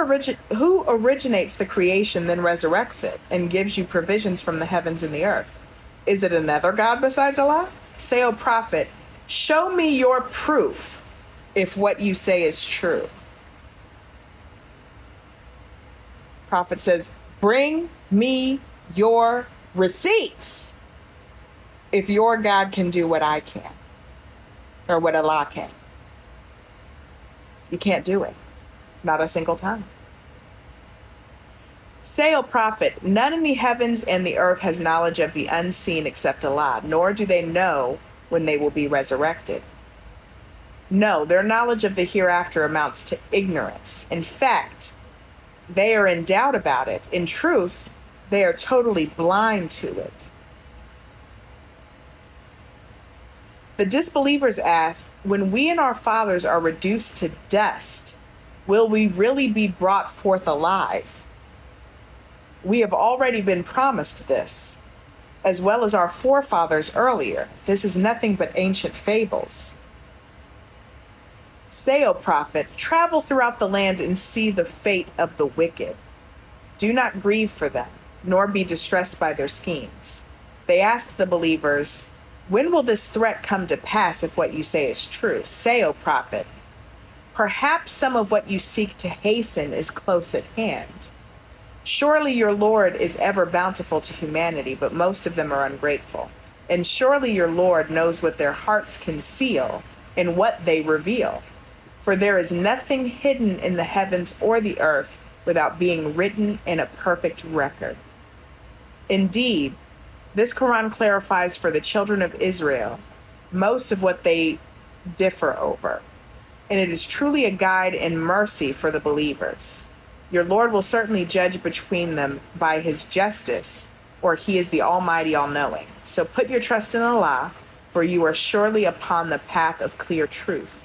originates the creation, then resurrects it, and gives you provisions from the heavens and the earth? Is it another God besides Allah? Say, O Prophet, show me your proof if what you say is true. Prophet says, bring me your receipts if your God can do what I can, or what Allah can. You can't do it. Not a single time. Say, O prophet, none in the heavens and the earth has knowledge of the unseen except Allah, nor do they know when they will be resurrected. No, their knowledge of the hereafter amounts to ignorance. In fact, they are in doubt about it. In truth, they are totally blind to it. The disbelievers ask, when we and our fathers are reduced to dust, will we really be brought forth alive? We have already been promised this, as well as our forefathers earlier. This is nothing but ancient fables. Say, O prophet, travel throughout the land and see the fate of the wicked. Do not grieve for them, nor be distressed by their schemes. They ask the believers, when will this threat come to pass if what you say is true? Say, O prophet, perhaps some of what you seek to hasten is close at hand. Surely your Lord is ever bountiful to humanity, but most of them are ungrateful. And surely your Lord knows what their hearts conceal and what they reveal. For there is nothing hidden in the heavens or the earth without being written in a perfect record. Indeed, this Quran clarifies for the children of Israel most of what they differ over, and it is truly a guide and mercy for the believers. Your Lord will certainly judge between them by his justice, or he is the Almighty, all-knowing. So put your trust in Allah, for you are surely upon the path of clear truth.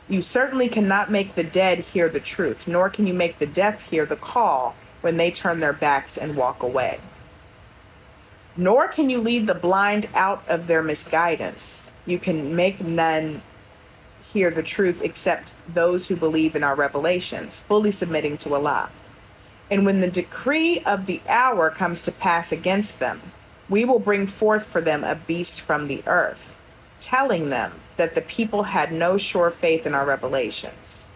You certainly cannot make the dead hear the truth, nor can you make the deaf hear the call when they turn their backs and walk away. Nor can you lead the blind out of their misguidance. You can make none hear the truth except those who believe in our revelations, fully submitting to Allah. And when the decree of the hour comes to pass against them, we will bring forth for them a beast from the earth, telling them that the people had no sure faith in our revelations.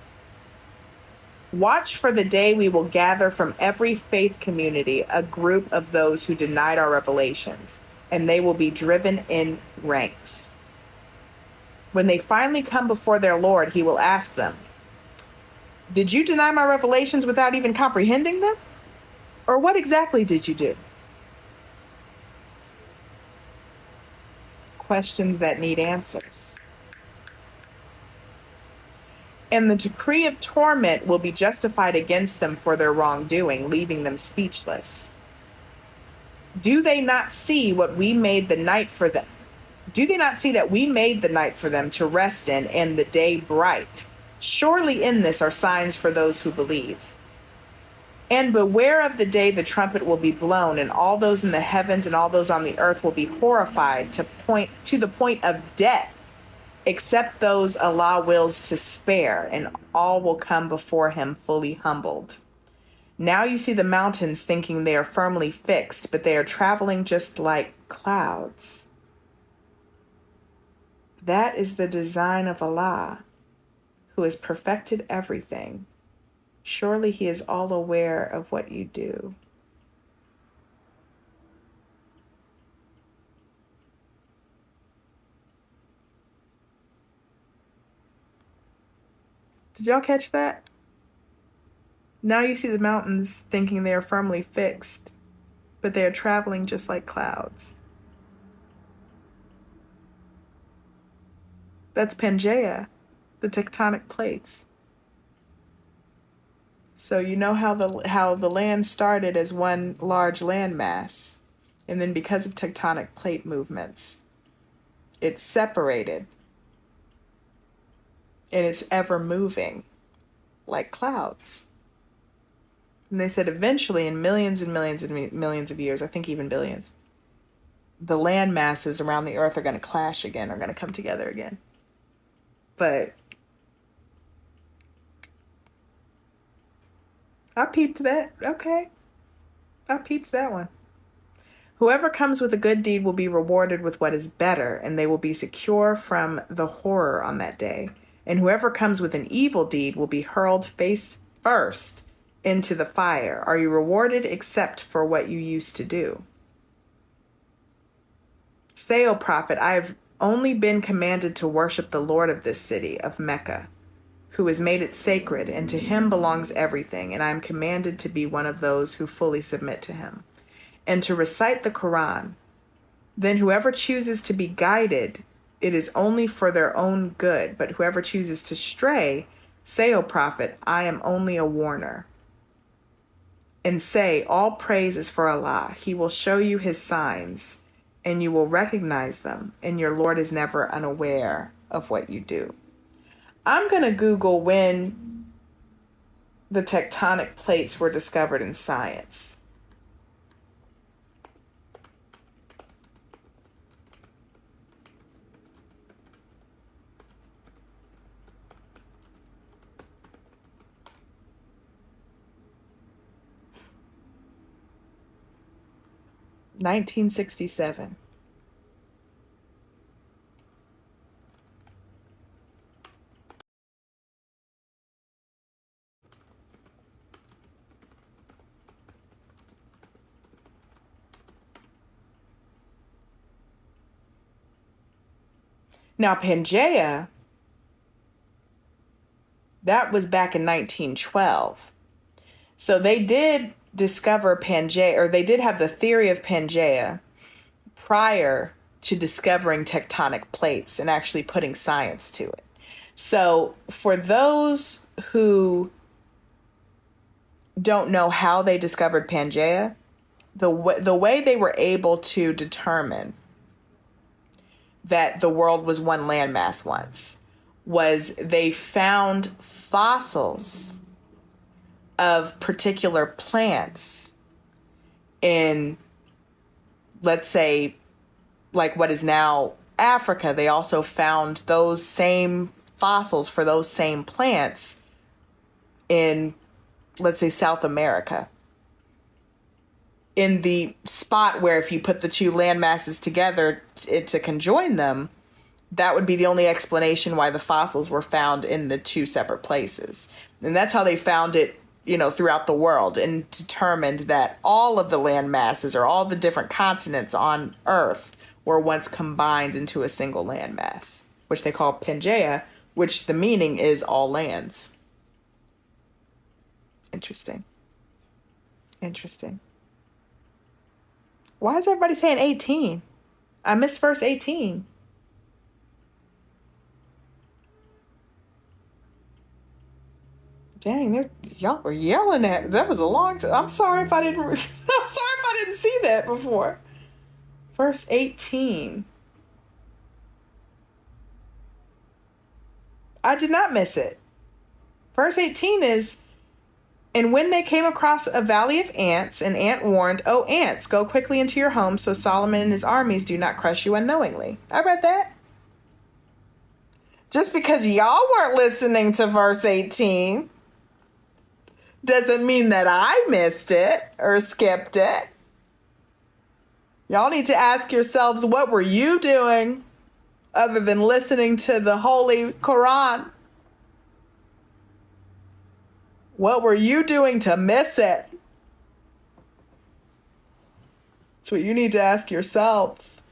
Watch for the day we will gather from every faith community a group of those who denied our revelations, and they will be driven in ranks. When they finally come before their Lord, he will ask them, did you deny my revelations without even comprehending them? Or what exactly did you do? Questions that need answers. And the decree of torment will be justified against them for their wrongdoing, leaving them speechless. Do they not see what we made the night for them? Do they not see that we made the night for them to rest in and the day bright? Surely in this are signs for those who believe. And beware of the day the trumpet will be blown, and all those in the heavens and all those on the earth will be horrified to the point of death, except those Allah wills to spare, and all will come before him fully humbled. Now you see the mountains thinking they are firmly fixed, but they are traveling just like clouds. That is the design of Allah, who has perfected everything. Surely he is all aware of what you do. Did y'all catch that? Now you see the mountains thinking they are firmly fixed, but they are traveling just like clouds. That's Pangaea, the tectonic plates. So you know how the land started as one large landmass, and then because of tectonic plate movements, it's separated, and it's ever moving like clouds. And they said eventually, in millions and millions and millions of years, I think even billions, the land masses around the earth are going to clash again, are going to come together again. But I peeped that. Okay. I peeped that one. Whoever comes with a good deed will be rewarded with what is better, and they will be secure from the horror on that day. And whoever comes with an evil deed will be hurled face first into the fire? Are you rewarded except for what you used to do? Say, O prophet, I have only been commanded to worship the Lord of this city, of Mecca, who has made it sacred, and to him belongs everything, and I am commanded to be one of those who fully submit to him, and to recite the Quran. Then whoever chooses to be guided, it is only for their own good, but whoever chooses to stray, say, O prophet, I am only a warner. And say, all praise is for Allah. He will show you his signs, and you will recognize them, and your Lord is never unaware of what you do. I'm going to Google when the tectonic plates were discovered in science. (1967). Now, Pangea, that was back in 1912. So they did discover Pangea, or they did have the theory of Pangea prior to discovering tectonic plates and actually putting science to it. So for those who don't know how they discovered Pangea, the way they were able to determine that the world was one landmass once was they found fossils of particular plants in, let's say, like what is now Africa. They also found those same fossils for those same plants in, let's say, South America. In the spot where if you put the two land masses together to conjoin them, that would be the only explanation why the fossils were found in the two separate places. And that's how they found it, throughout the world, and determined that all of the land masses, or all the different continents on Earth, were once combined into a single landmass, which they call Pangea, which the meaning is all lands. Interesting. Why is everybody saying 18? I missed verse 18. Dang, y'all were yelling at. That was a long time. I'm sorry if I didn't. I'm sorry if I didn't see that before. Verse 18. I did not miss it. Verse 18 is, and when they came across a valley of ants, an ant warned, "Oh, ants, go quickly into your home so Solomon and his armies do not crush you unknowingly." I read that. Just because y'all weren't listening to verse 18 doesn't mean that I missed it or skipped it. Y'all need to ask yourselves, what were you doing other than listening to the Holy Quran? What were you doing to miss it? That's what you need to ask yourselves.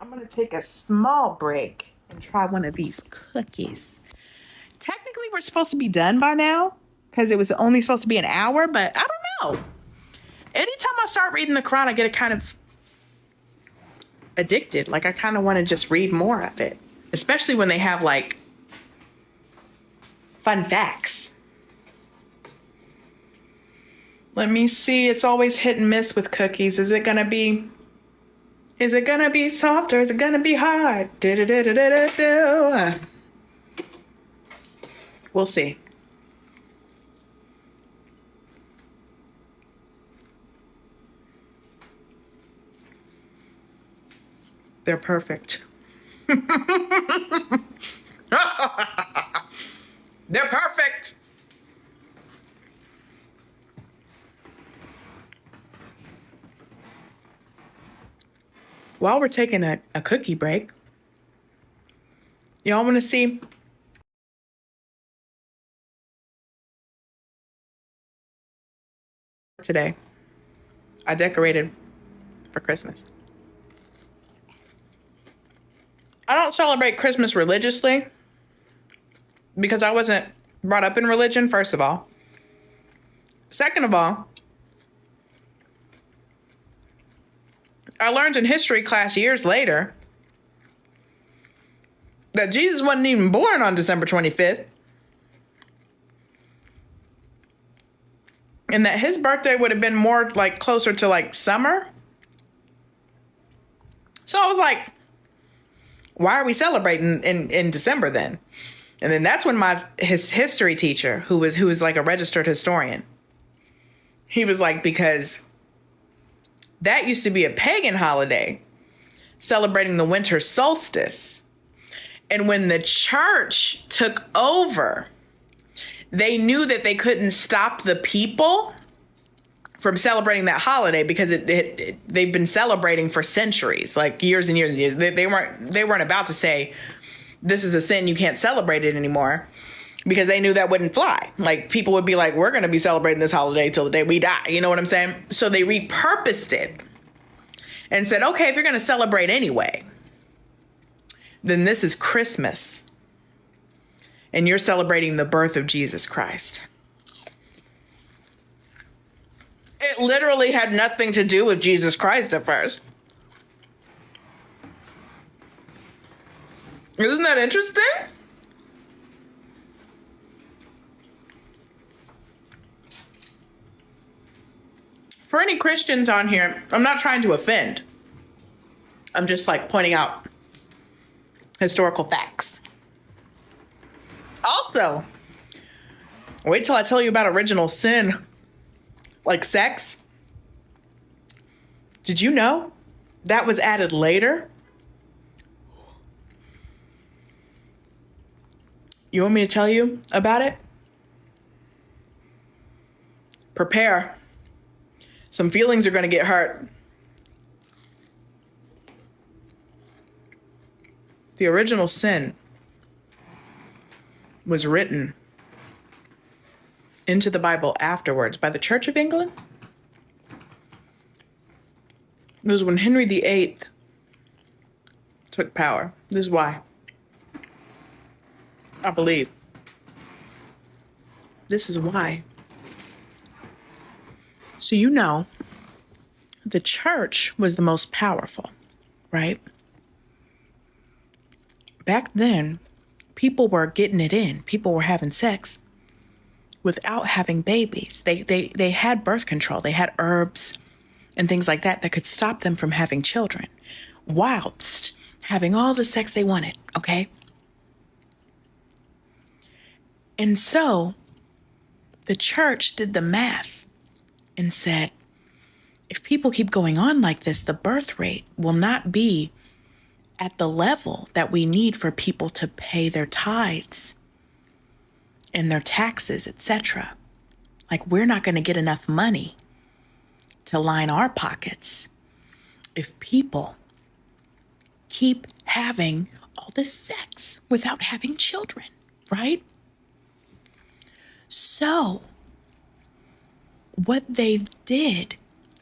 I'm going to take a small break and try one of these cookies. Technically, we're supposed to be done by now because it was only supposed to be an hour, but I don't know. Anytime I start reading the Quran, I get kind of addicted. Like, I kind of want to just read more of it, especially when they have, like, fun facts. Let me see. It's always hit and miss with cookies. Is it going to be soft or is it going to be hard? We'll see. They're perfect. They're perfect. while we're taking a cookie break, y'all want to see today? I decorated for Christmas. I don't celebrate Christmas religiously because I wasn't brought up in religion, first of all. Second of all, I learned in history class years later that Jesus wasn't even born on December 25th. And that his birthday would have been more like closer to like summer. So I was like, why are we celebrating in December then? And then that's when his history teacher, who was like a registered historian, he was like, because that used to be a pagan holiday celebrating the winter solstice. And when the church took over, they knew that they couldn't stop the people from celebrating that holiday because they've been celebrating for centuries, like years and years and years. They weren't about to say, this is a sin, you can't celebrate it anymore, because they knew that wouldn't fly. Like, people would be like, we're going to be celebrating this holiday till the day we die. You know what I'm saying? So they repurposed it and said, okay, if you're going to celebrate anyway, then this is Christmas. And you're celebrating the birth of Jesus Christ. It literally had nothing to do with Jesus Christ at first. Isn't that interesting? For any Christians on here, I'm not trying to offend. I'm just like pointing out historical facts. Also, wait till I tell you about original sin, like sex. Did you know that was added later? You want me to tell you about it? Prepare. Some feelings are going to get hurt. The original sin was written into the Bible afterwards by the Church of England. It was when Henry VIII took power. This is why. I believe. This is why. So you know, the church was the most powerful, right? Back then, people were getting it in. People were having sex without having babies. They had birth control. They had herbs and things like that that could stop them from having children whilst having all the sex they wanted, okay? And so the church did the math and said, if people keep going on like this, the birth rate will not be at the level that we need for people to pay their tithes and their taxes, etc. Like, we're not going to get enough money to line our pockets if people keep having all this sex without having children, right? So what they did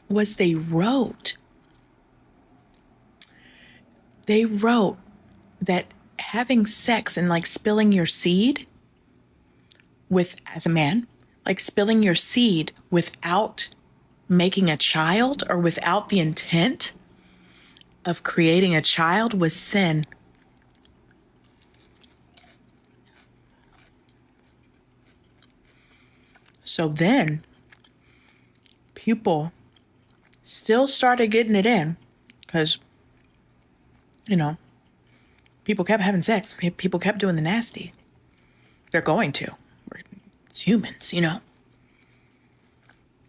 was they wrote that having sex and like spilling your seed as a man, like spilling your seed without making a child or without the intent of creating a child was sin. So then people still started getting it in because, you know, people kept having sex. People kept doing the nasty. They're going to. It's humans, you know.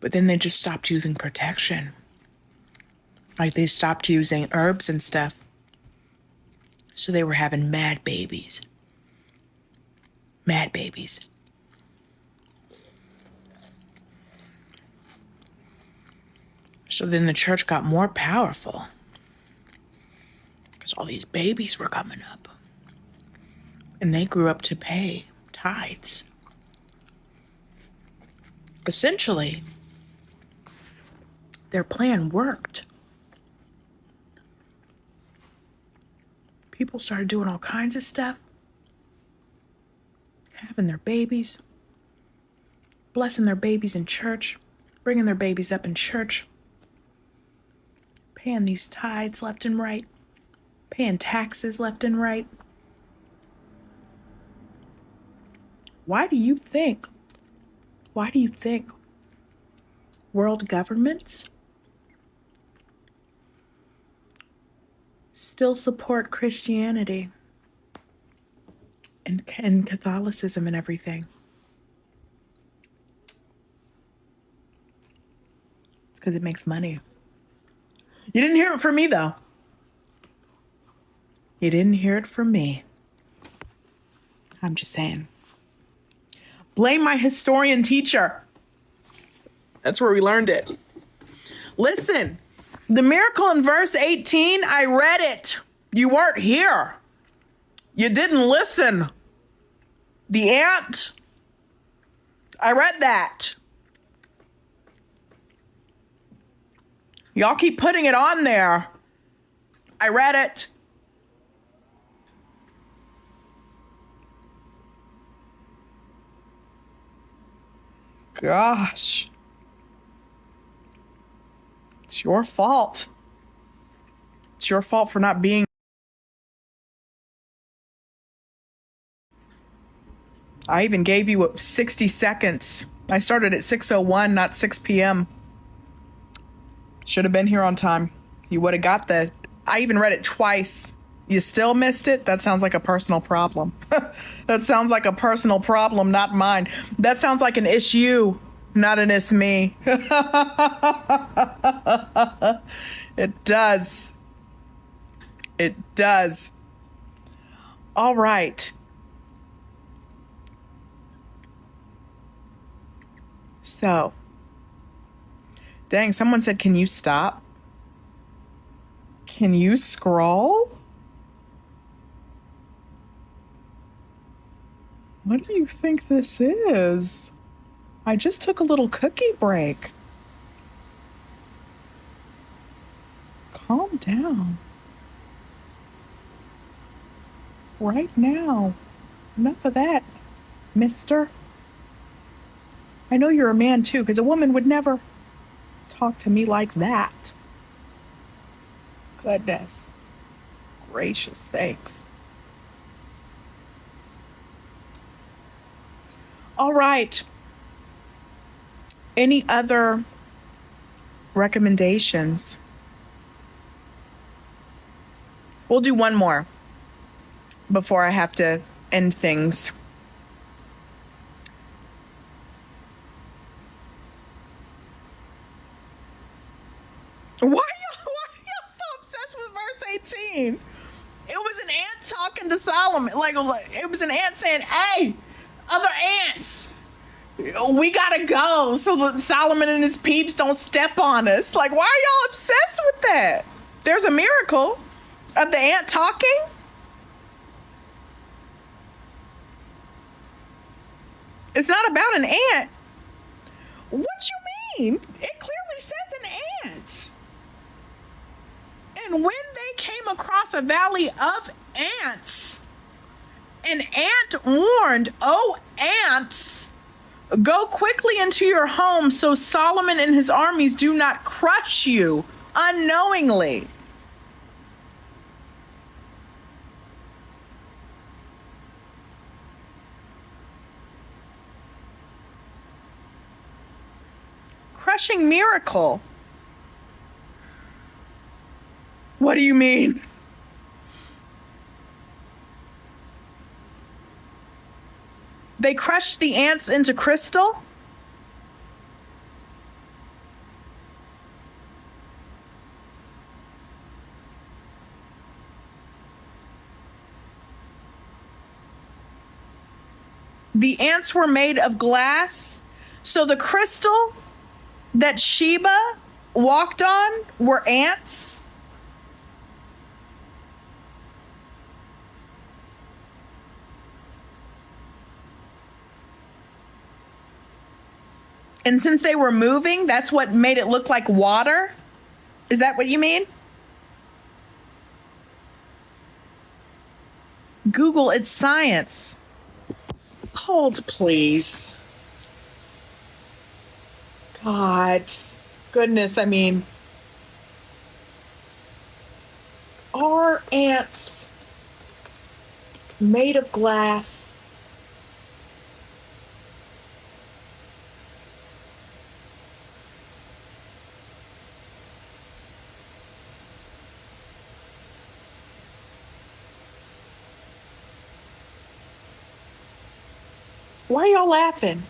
But then they just stopped using protection. Like, they stopped using herbs and stuff. So they were having mad babies. Mad babies. So then the church got more powerful. because all these babies were coming up. And they grew up to pay tithes. Essentially, their plan worked. People started doing all kinds of stuff, having their babies, blessing their babies in church, bringing their babies up in church, paying these tithes left and right, paying taxes left and right. Why do you think world governments still support Christianity and Catholicism and everything? It's because it makes money. You didn't hear it from me, though. You didn't hear it from me. I'm just saying. Blame my historian teacher. That's where we learned it. Listen, the miracle in verse 18, I read it. You weren't here. You didn't listen. The ant, I read that. Y'all keep putting it on there. I read it. Gosh. It's your fault. It's your fault for not being. I even gave you 60 seconds. I started at 6:01, not 6 p.m. Should have been here on time. You would have got the. I even read it twice. You still missed it? That sounds like a personal problem. That sounds like a personal problem, not mine. That sounds like an issue, not an it's me. It does. It does. All right. So, dang, someone said, can you stop? Can you scroll? What do you think this is? I just took a little cookie break. Calm down. Right now. Enough of that, mister. I know you're a man too, because a woman would never talk to me like that. Goodness gracious sakes. All right. Any other recommendations? We'll do one more before I have to end things. Why are y'all so obsessed with verse 18? It was an ant talking to Solomon. Like it was an ant saying, hey, other ants, we gotta go so that Solomon and his peeps don't step on us. Like, why are y'all obsessed with that? There's a miracle of the ant talking. It's not about an ant. What you mean? It clearly says an ant. And when they came across a valley of ants, an ant warned, "Oh, ants, go quickly into your home so Solomon and his armies do not crush you unknowingly." Crushing miracle. What do you mean? They crushed the ants into crystal? The ants were made of glass, so the crystal that Sheba walked on were ants? And since they were moving, that's what made it look like water? Is that what you mean? Google, it's science. Hold, please. God. Goodness, I mean, are ants made of glass? Why are y'all laughing?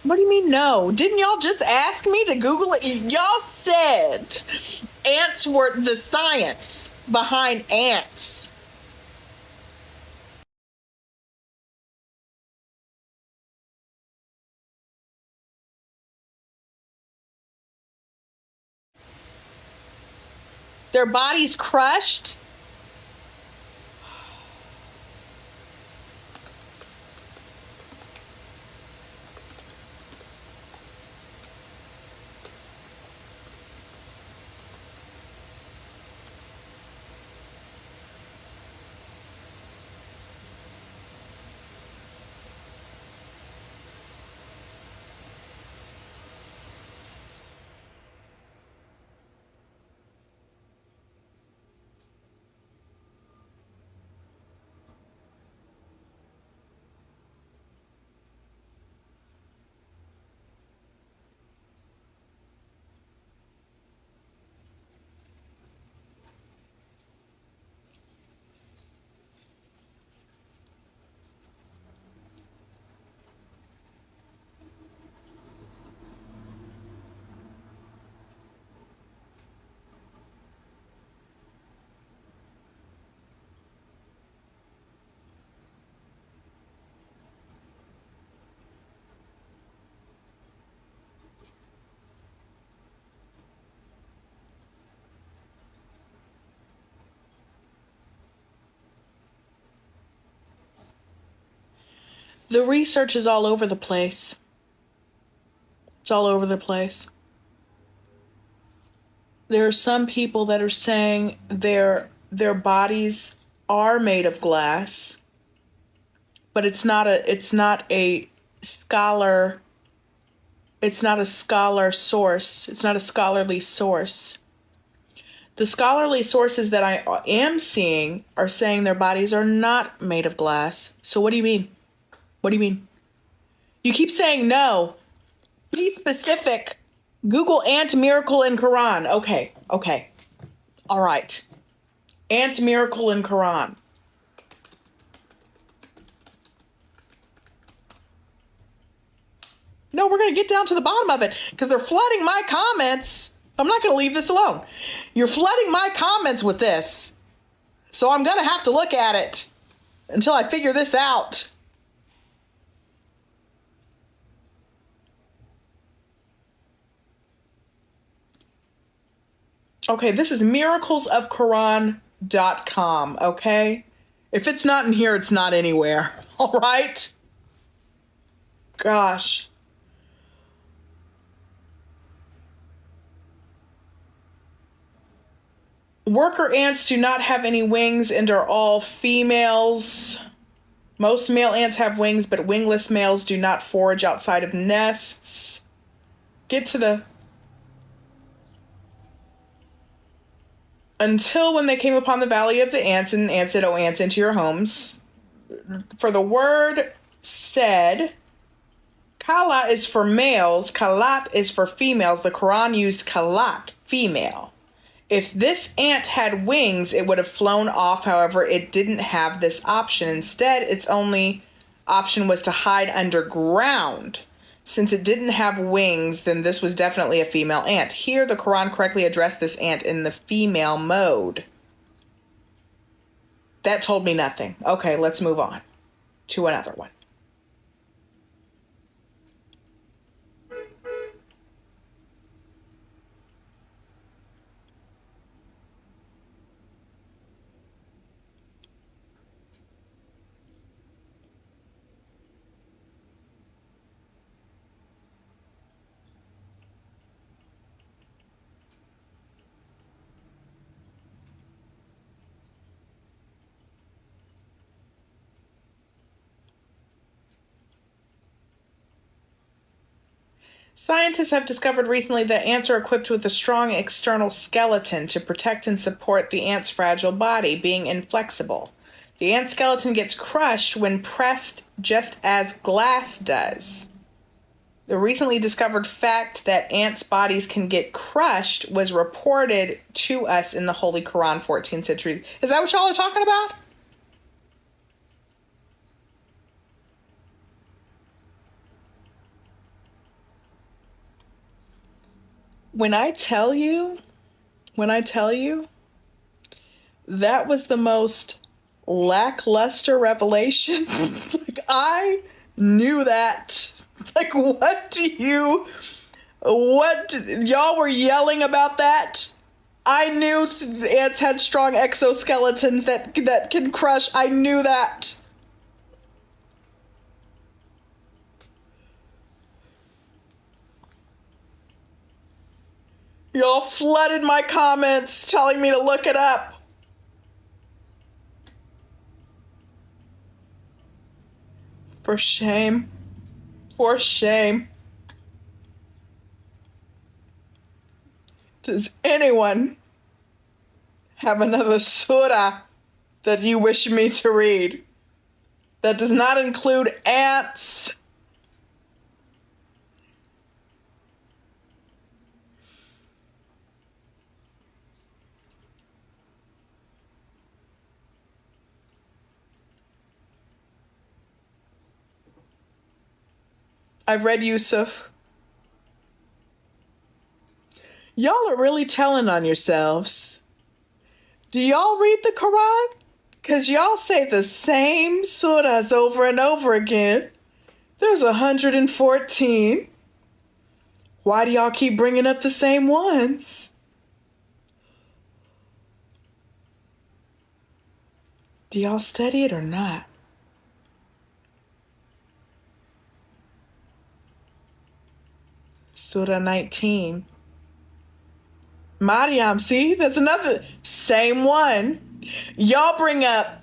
What do you mean no? Didn't y'all just ask me to Google it? Y'all said ants were the science behind ants. Their bodies crushed. The research is all over the place. It's all over the place. There are some people that are saying their bodies are made of glass, but it's not a scholar source. It's not a scholarly source. The scholarly sources that I am seeing are saying their bodies are not made of glass. So what do you mean? What do you mean? You keep saying no. Be specific. Google ant miracle in Quran. Okay. All right. Ant miracle in Quran. No, we're going to get down to the bottom of it because they're flooding my comments. I'm not going to leave this alone. You're flooding my comments with this. So I'm going to have to look at it until I figure this out. Okay, this is miraclesofquran.com, okay? If it's not in here, it's not anywhere, all right? Gosh. Worker ants do not have any wings and are all females. Most male ants have wings, but wingless males do not forage outside of nests. Get to the... Until when they came upon the valley of the ants, and the ants said, "O ants, into your homes." For the word said, kala is for males, kalat is for females. The Quran used kalat, female. If this ant had wings, it would have flown off. However, it didn't have this option. Instead, its only option was to hide underground. Since it didn't have wings, then this was definitely a female ant. Here, the Quran correctly addressed this ant in the female mode. That told me nothing. Okay, let's move on to another one. Scientists have discovered recently that ants are equipped with a strong external skeleton to protect and support the ant's fragile body, being inflexible. The ant skeleton gets crushed when pressed just as glass does. The recently discovered fact that ants' bodies can get crushed was reported to us in the Holy Quran, 14th century. Is that what y'all are talking about? When I tell you, that was the most lackluster revelation. Like, I knew that. Like, y'all were yelling about that? I knew ants had strong exoskeletons that can crush. I knew that. Y'all flooded my comments telling me to look it up. For shame. For shame. Does anyone have another surah that you wish me to read that does not include ants? I've read Yusuf. Y'all are really telling on yourselves. Do y'all read the Quran? Because y'all say the same surahs over and over again. There's 114. Why do y'all keep bringing up the same ones? Do y'all study it or not? Surah 19. Maryam, see? That's another same one. Y'all bring up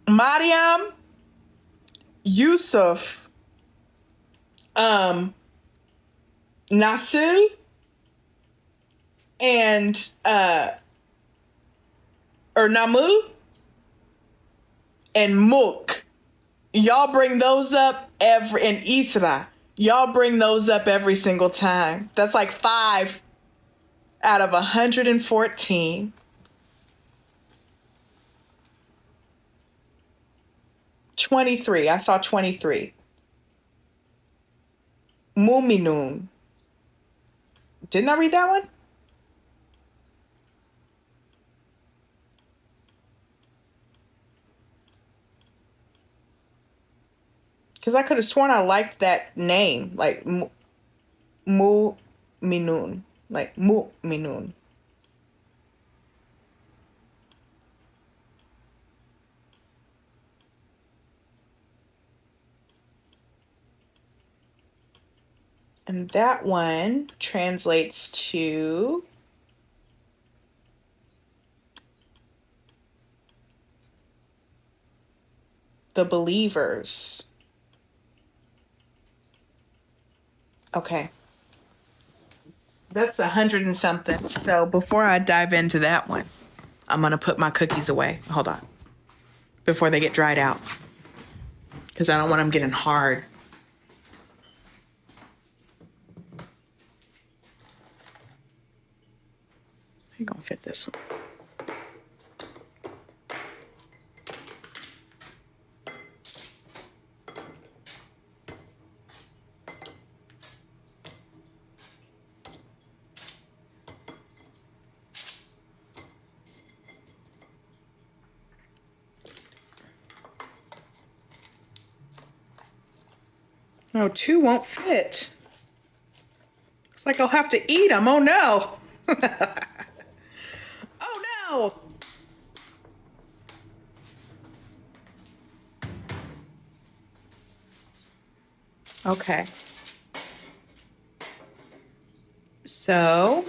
Maryam, Yusuf, Nasil, and or Namul and Mulk. Y'all bring those up and Isra. Y'all bring those up every single time. That's like 5 out of 114. I saw 23. Muminun. Didn't I read that one? Because I could have sworn I liked that name. Like Muminun. Like Mu'minun. And that one translates to the believers. Okay. That's 100 and something. So before I dive into that one, I'm going to put my cookies away. Hold on. Before they get dried out. Because I don't want them getting hard. I'm going to fit this one. No, 2 won't fit. Looks like I'll have to eat them. Oh no. Oh no. Okay. So,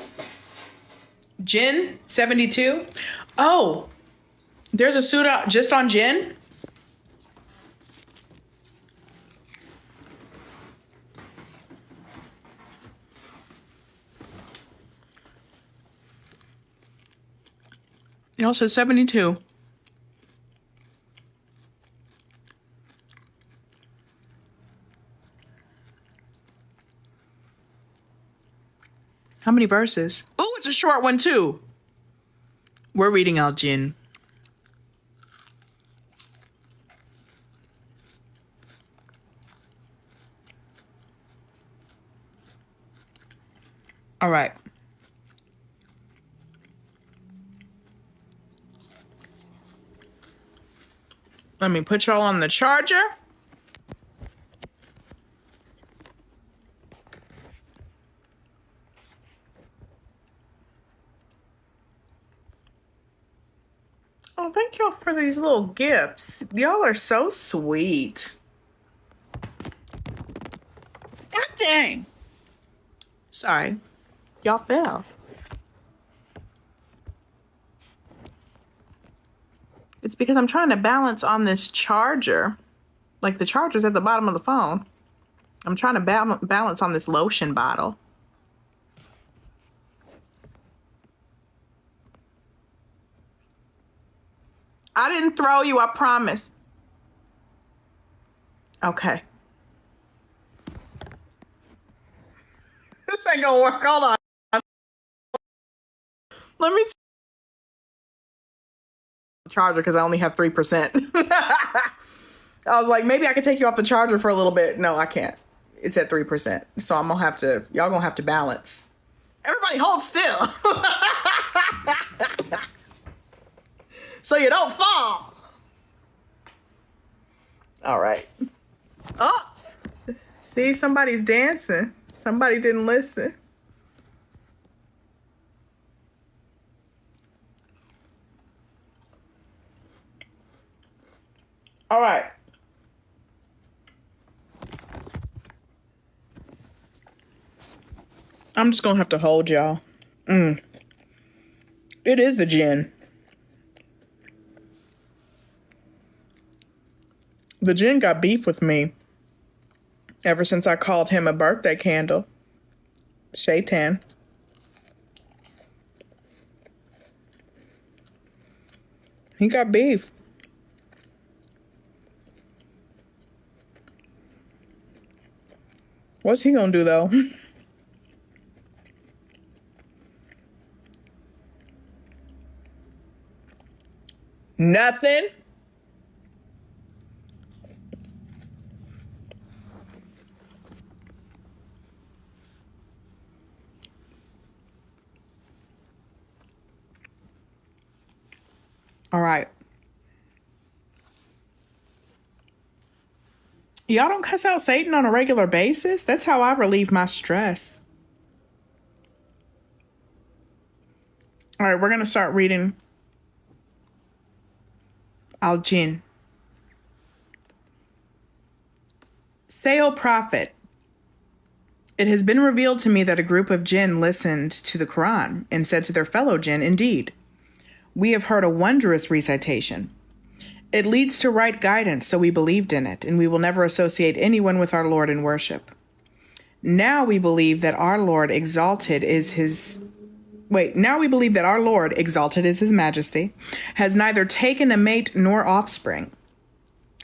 Jinn 72. Oh, there's a surah just on Jinn. Y'all said 72. How many verses? Oh, it's a short one too. We're reading Al Jinn. All right. Let me put y'all on the charger. Oh, thank y'all for these little gifts. Y'all are so sweet. God dang. Sorry. Y'all fell. It's because I'm trying to balance on this charger. Like the charger's at the bottom of the phone. I'm trying to balance on this lotion bottle. I didn't throw you, I promise. Okay. This ain't gonna work. Hold on. Let me see. Charger because I only have 3%. I was like, maybe I could take you off the charger for a little bit. No, I can't. It's at 3%. So I'm gonna have to, y'all gonna have to balance. Everybody hold still. So you don't fall. All right. Oh, see, somebody's dancing. Somebody didn't listen. All right. I'm just gonna have to hold y'all. It is the Jinn. The Jinn got beef with me ever since I called him a birthday candle. Shaitan. He got beef. What's he gonna do though? Nothing. All right. Y'all don't cuss out Satan on a regular basis? That's how I relieve my stress. All right, we're going to start reading Al Jinn. Say, O prophet, it has been revealed to me that a group of jinn listened to the Quran and said to their fellow jinn, indeed, we have heard a wondrous recitation. It leads to right guidance, so we believed in it, and we will never associate anyone with our Lord in worship. Now we believe that our Lord exalted is his... Now we believe that our Lord, exalted is his majesty, has neither taken a mate nor offspring,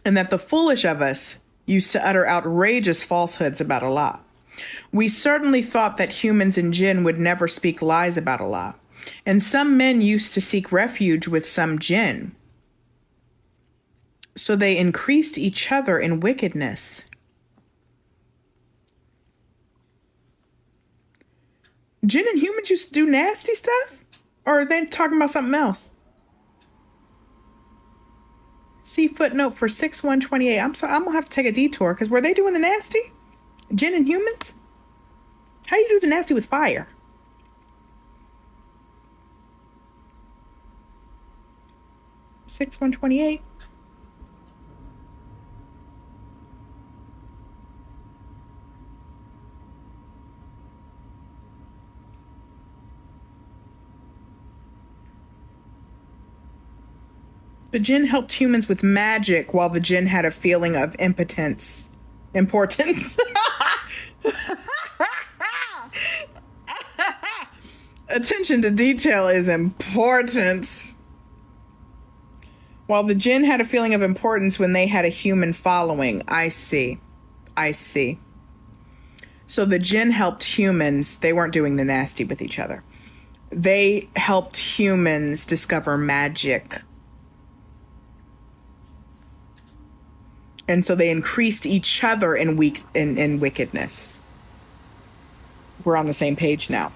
and that the foolish of us used to utter outrageous falsehoods about Allah. We certainly thought that humans and jinn would never speak lies about Allah, and some men used to seek refuge with some jinn. So they increased each other in wickedness. Jinn and humans used to do nasty stuff? Or are they talking about something else? See footnote for 6128. I'm sorry, I'm going to have to take a detour, because were they doing the nasty? Jinn and humans? How do you do the nasty with fire? Six 128. The jinn helped humans with magic while the jinn had a feeling of importance. Attention to detail is important. While the jinn had a feeling of importance when they had a human following. I see. I see. So the jinn helped humans. They weren't doing the nasty with each other. They helped humans discover magic. And so they increased each other in wickedness. We're on the same page now.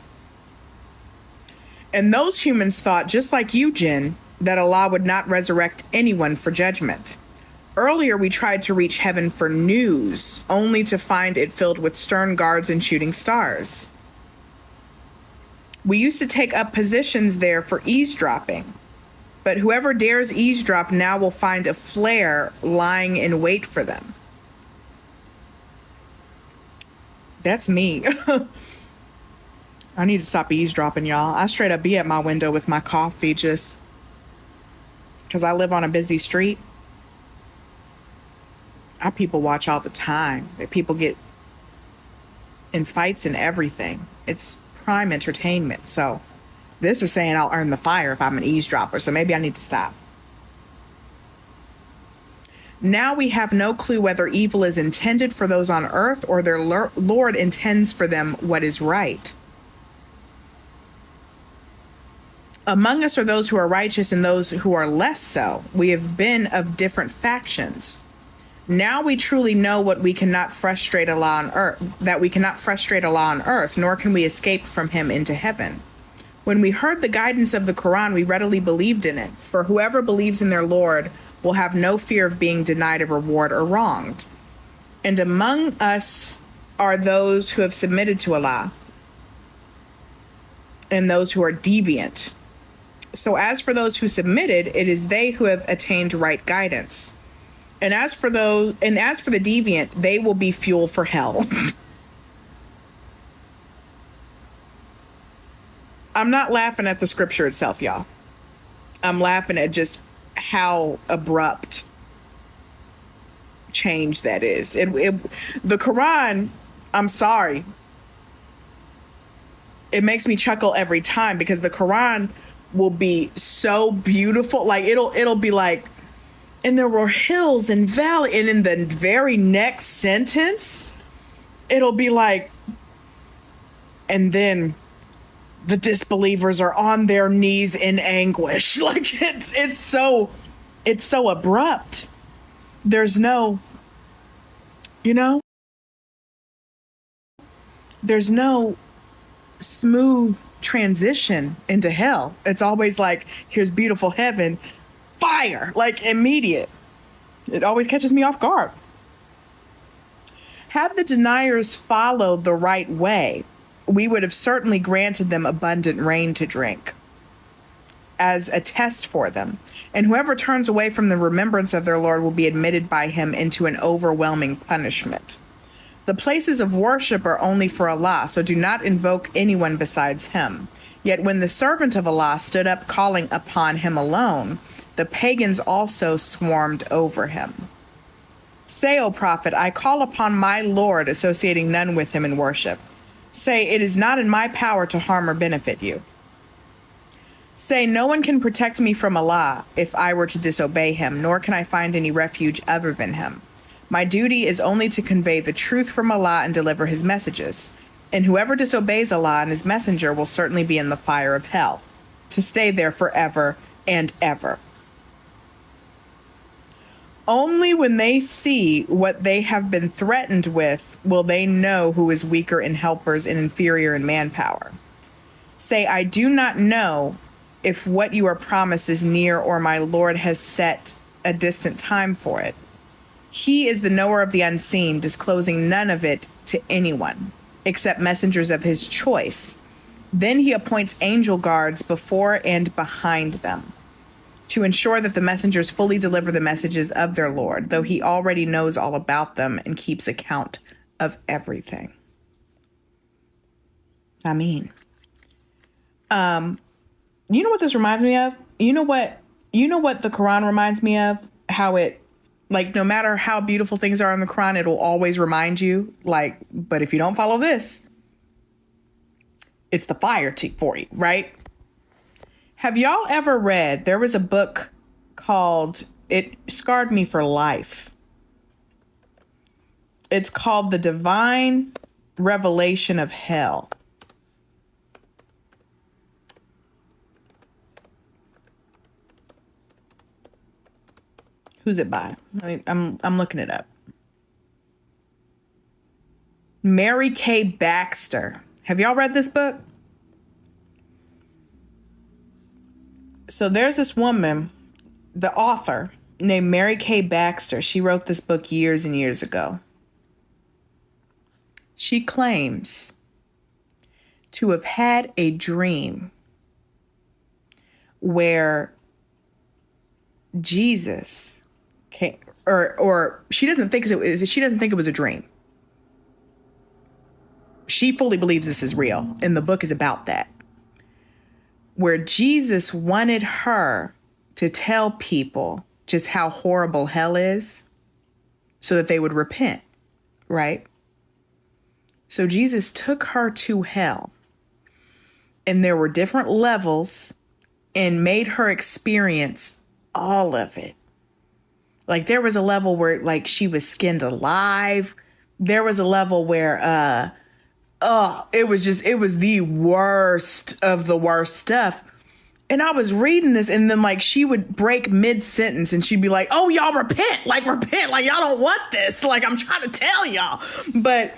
And those humans thought, just like you, jinn, that Allah would not resurrect anyone for judgment. Earlier, we tried to reach heaven for news, only to find it filled with stern guards and shooting stars. We used to take up positions there for eavesdropping, but whoever dares eavesdrop now will find a flare lying in wait for them. That's me. I need to stop eavesdropping, y'all. I straight up be at my window with my coffee just because I live on a busy street. Our people watch all the time. People get in fights and everything. It's prime entertainment. So this is saying I'll earn the fire if I'm an eavesdropper. So maybe I need to stop. Now we have no clue whether evil is intended for those on earth or their Lord intends for them what is right. Among us are those who are righteous and those who are less so. We have been of different factions. Now we truly know what we cannot frustrate Allah on earth, that we cannot frustrate Allah on earth, nor can we escape from him into heaven. When we heard the guidance of the Quran, we readily believed in it. For whoever believes in their Lord will have no fear of being denied a reward or wronged. And among us are those who have submitted to Allah and those who are deviant. So as for those who submitted, it is they who have attained right guidance. And as for the deviant, they will be fuel for hell. I'm not laughing at the scripture itself, y'all. I'm laughing at just how abrupt change that is. The Quran, I'm sorry. It makes me chuckle every time because the Quran will be so beautiful. Like it'll be like, and there were hills and valley, and in the very next sentence, it'll be like, and then the disbelievers are on their knees in anguish. Like it's so abrupt. There's no, there's no smooth transition into hell. It's always like, here's beautiful heaven, fire, like immediate. It always catches me off guard. Had the deniers followed the right way, we would have certainly granted them abundant rain to drink as a test for them. And whoever turns away from the remembrance of their Lord will be admitted by him into an overwhelming punishment. The places of worship are only for Allah, so do not invoke anyone besides him. Yet when the servant of Allah stood up calling upon him alone, the pagans also swarmed over him. Say, O Prophet, I call upon my Lord, associating none with him in worship. Say, it is not in my power to harm or benefit you. Say, no one can protect me from Allah if I were to disobey him, nor can I find any refuge other than him. My duty is only to convey the truth from Allah and deliver his messages. And whoever disobeys Allah and his messenger will certainly be in the fire of hell, to stay there forever and ever. Only when they see what they have been threatened with will they know who is weaker in helpers and inferior in manpower. Say, I do not know if what you are promised is near or my Lord has set a distant time for it. He is the knower of the unseen, disclosing none of it to anyone, except messengers of his choice. Then he appoints angel guards before and behind them, to ensure that the messengers fully deliver the messages of their Lord, though he already knows all about them and keeps account of everything. I mean, you know what this reminds me of? You know what the Quran reminds me of? How it, like, no matter how beautiful things are in the Quran, it'll always remind you, like, but if you don't follow this, it's the fire for you, right? Have y'all ever read, there was a book called, it scarred me for life. It's called The Divine Revelation of Hell. Who's it by? I'm looking it up. Mary Kay Baxter. Have y'all read this book? So there's this woman, the author, named Mary Kay Baxter. She wrote this book years and years ago. She claims to have had a dream where Jesus came, or she doesn't think it was a dream. She fully believes this is real, and the book is about that. Where Jesus wanted her to tell people just how horrible hell is so that they would repent, right? So Jesus took her to hell, and there were different levels, and made her experience all of it. Like there was a level where like she was skinned alive. There was a level where it was the worst of the worst stuff. And I was reading this, and then like she would break mid-sentence and she'd be like, oh, y'all repent, like y'all don't want this. Like I'm trying to tell y'all. But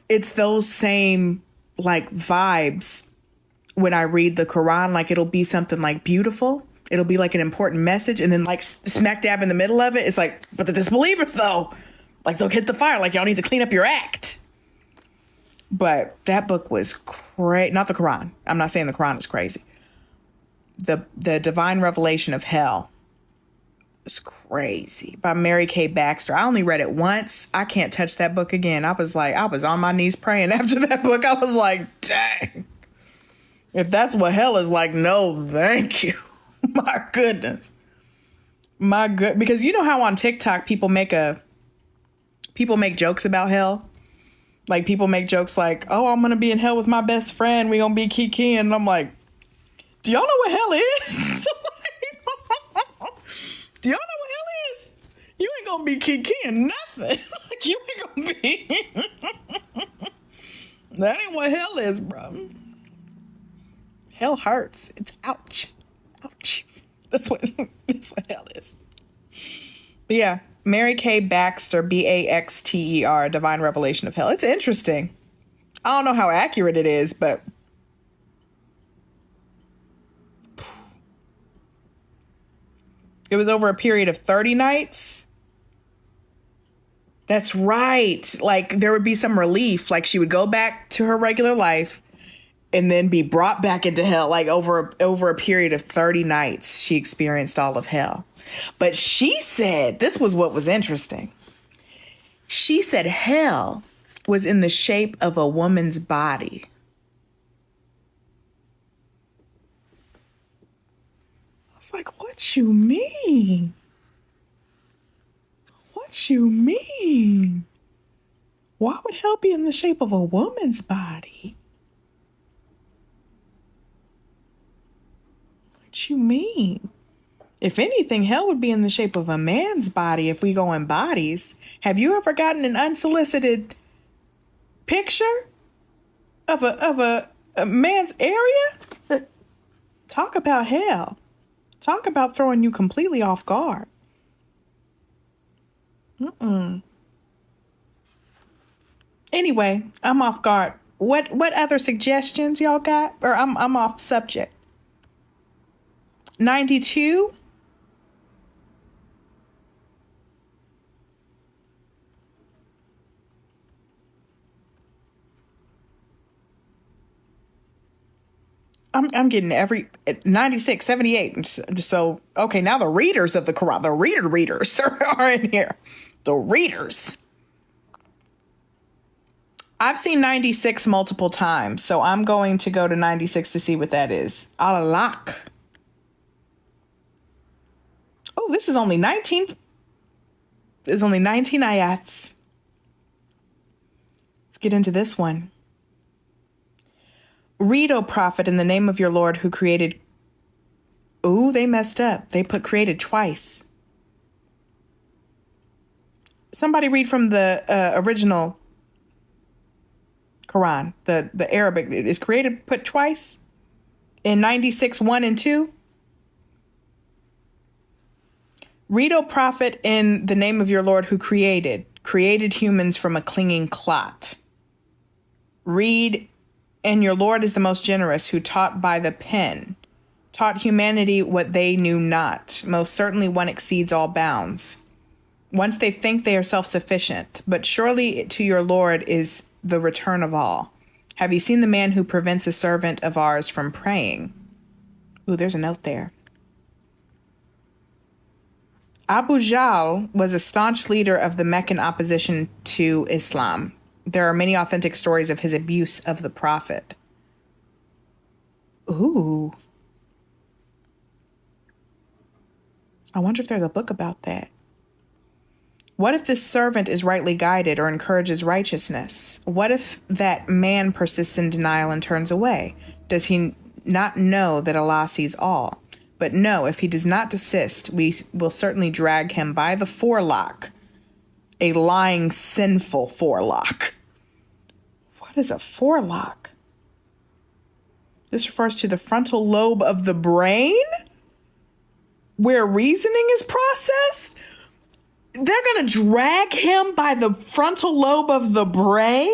it's those same like vibes when I read the Quran. Like it'll be something like beautiful. It'll be like an important message. And then like smack dab in the middle of it, it's like, but the disbelievers though, like they'll hit the fire. Like y'all need to clean up your act. But that book was crazy. Not the Quran. I'm not saying the Quran is crazy. The Divine Revelation of Hell is crazy by Mary Kay Baxter. I only read it once. I can't touch that book again. I was on my knees praying after that book. I was like, dang. If that's what hell is like, no, thank you. My goodness. Because you know how on TikTok people make jokes about hell? Like people make jokes like, oh, I'm going to be in hell with my best friend. We going to be kikiing. And I'm like, do y'all know what hell is? Do y'all know what hell is? You ain't going to be kikiing nothing. Like you ain't going to be. That ain't what hell is, bro. Hell hurts. It's ouch. Ouch. That's what hell is. But yeah. Mary Kay Baxter, Baxter, Divine Revelation of Hell. It's interesting. I don't know how accurate it is, but it was over a period of 30 nights. That's right. Like there would be some relief. Like she would go back to her regular life and then be brought back into hell. Like over a period of 30 nights, she experienced all of hell. But she said, this was what was interesting. She said hell was in the shape of a woman's body. I was like, what you mean? What you mean? Why would hell be in the shape of a woman's body? What you mean? If anything, hell would be in the shape of a man's body if we go in bodies. Have you ever gotten an unsolicited picture of a man's area? Talk about hell. Talk about throwing you completely off guard. Anyway, I'm off guard. What other suggestions y'all got? Or I'm off subject. 92. I'm getting every 96, 78. So, okay, now the readers of the Quran, the readers are in here. The readers. I've seen 96 multiple times, so I'm going to go to 96 to see what that is. Al-Alaq. Oh, this is only 19. There's only 19 ayats. Let's get into this one. Read, O Prophet, in the name of your Lord who created Ooh, they messed up. They put created twice. Somebody read from the original Quran, the Arabic. Is created put twice in 96, 1 and 2? Read, O prophet, in the name of your Lord who created humans from a clinging clot. Read, and your Lord is the most generous, who taught by the pen, taught humanity what they knew not. Most certainly one exceeds all bounds. Once they think they are self-sufficient, but surely to your Lord is the return of all. Have you seen the man who prevents a servant of ours from praying? Ooh, there's a note there. Abu Jahl was a staunch leader of the Meccan opposition to Islam. There are many authentic stories of his abuse of the Prophet. Ooh. I wonder if there's a book about that. What if this servant is rightly guided or encourages righteousness? What if that man persists in denial and turns away? Does he not know that Allah sees all? But no, if he does not desist, we will certainly drag him by the forelock, a lying, sinful forelock. What is a forelock? This refers to the frontal lobe of the brain, where reasoning is processed. They're going to drag him by the frontal lobe of the brain?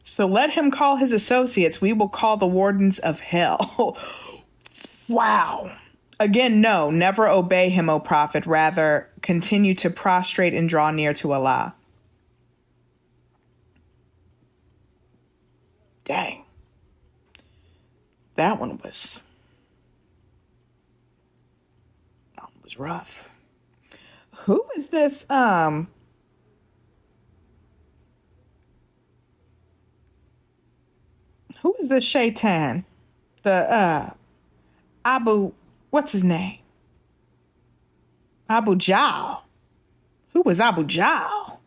So let him call his associates. We will call the wardens of hell. Wow. Again, no, never obey him, O prophet. Rather, continue to prostrate and draw near to Allah. Dang. That one was rough. Who is this? Who is this shaitan? The Abu, what's his name? Abu Jahl. Who was Abu Jahl?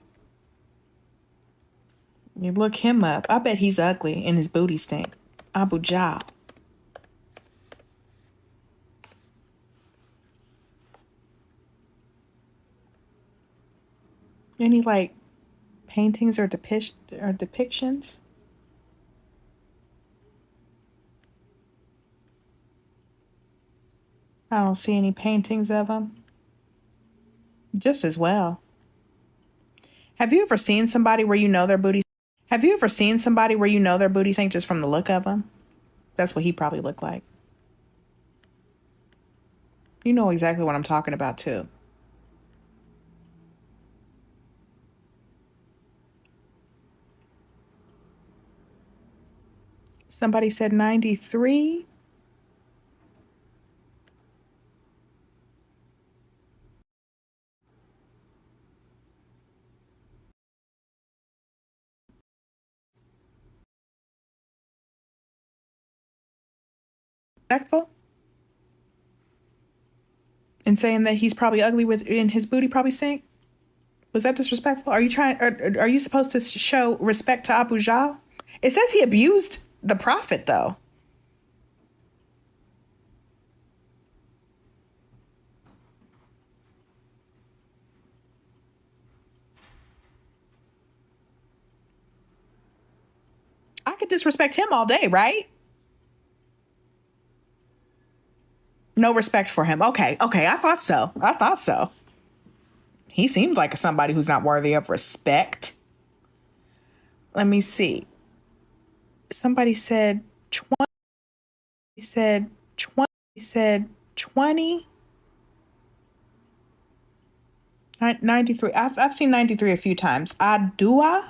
You look him up. I bet he's ugly and his booty stink. Abu Jahl. Any like paintings or depictions? I don't see any paintings of him. Just as well. Have you ever seen somebody where you know their booty? Have you ever seen somebody where you know their booty stink just from the look of them? That's what he probably looked like. You know exactly what I'm talking about too. Somebody said 93. Respectful? And saying that he's probably ugly and his booty probably stink? Was that disrespectful? Are you supposed to show respect to Abu Jahl? It says he abused the Prophet though. I could disrespect him all day, right? No respect for him. Okay, I thought so. He seems like somebody who's not worthy of respect. Let me see. Somebody said 20. He said 20. He said 20. 93. I've seen 93 a few times. Adua.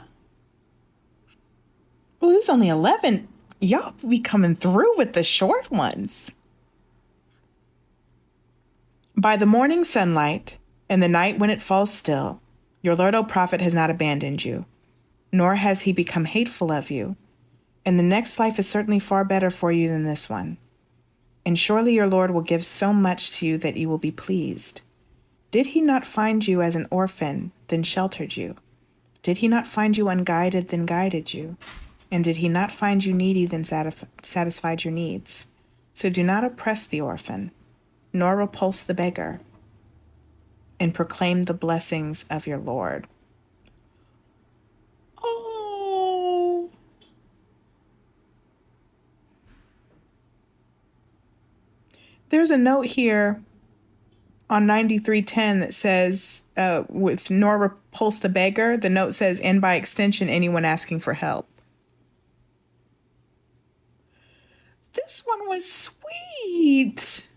Oh, this is only 11. Y'all be coming through with the short ones. By the morning sunlight and the night when it falls still, your Lord, O Prophet, has not abandoned you, nor has he become hateful of you. And the next life is certainly far better for you than this one. And surely your Lord will give so much to you that you will be pleased. Did he not find you as an orphan, then sheltered you? Did he not find you unguided, then guided you? And did he not find you needy, then satisfied your needs? So do not oppress the orphan, nor repulse the beggar, and proclaim the blessings of your Lord. Oh. There's a note here on 9310 that says, with nor repulse the beggar, the note says, and by extension, anyone asking for help. This one was sweet.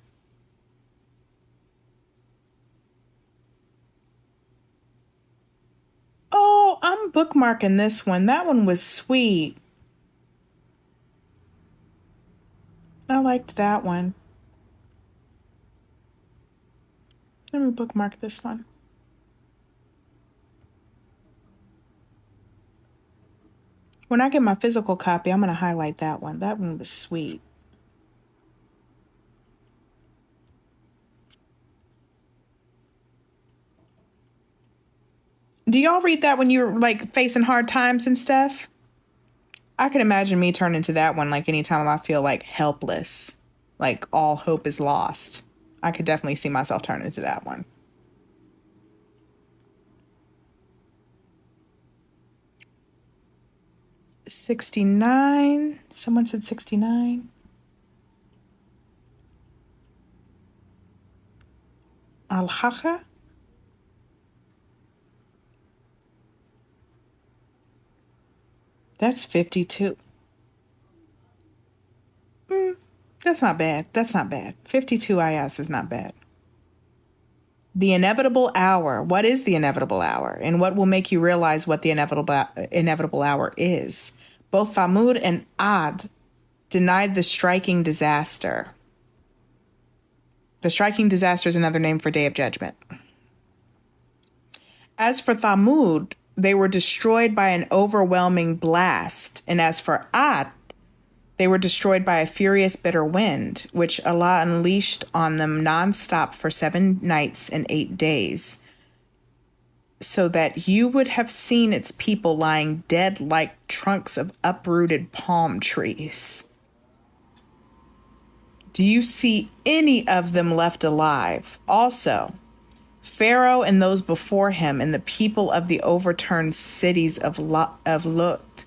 Oh, I'm bookmarking this one. That one was sweet. I liked that one. Let me bookmark this one. When I get my physical copy, I'm going to highlight that one. That one was sweet. Do y'all read that when you're like facing hard times and stuff? I can imagine me turning to that one like anytime I feel like helpless, like all hope is lost. I could definitely see myself turning to that one. $69. Someone said 69. Al-Haqa. That's 52. That's not bad. That's not bad. 52 ayahs is not bad. The inevitable hour. What is the inevitable hour? And what will make you realize what the inevitable hour is? Both Thamud and Ad denied the striking disaster. The striking disaster is another name for Day of Judgment. As for Thamud, they were destroyed by an overwhelming blast. And as for Ad, they were destroyed by a furious bitter wind, which Allah unleashed on them nonstop for 7 nights and 8 days, so that you would have seen its people lying dead like trunks of uprooted palm trees. Do you see any of them left alive? Also, Pharaoh and those before him and the people of the overturned cities of Lut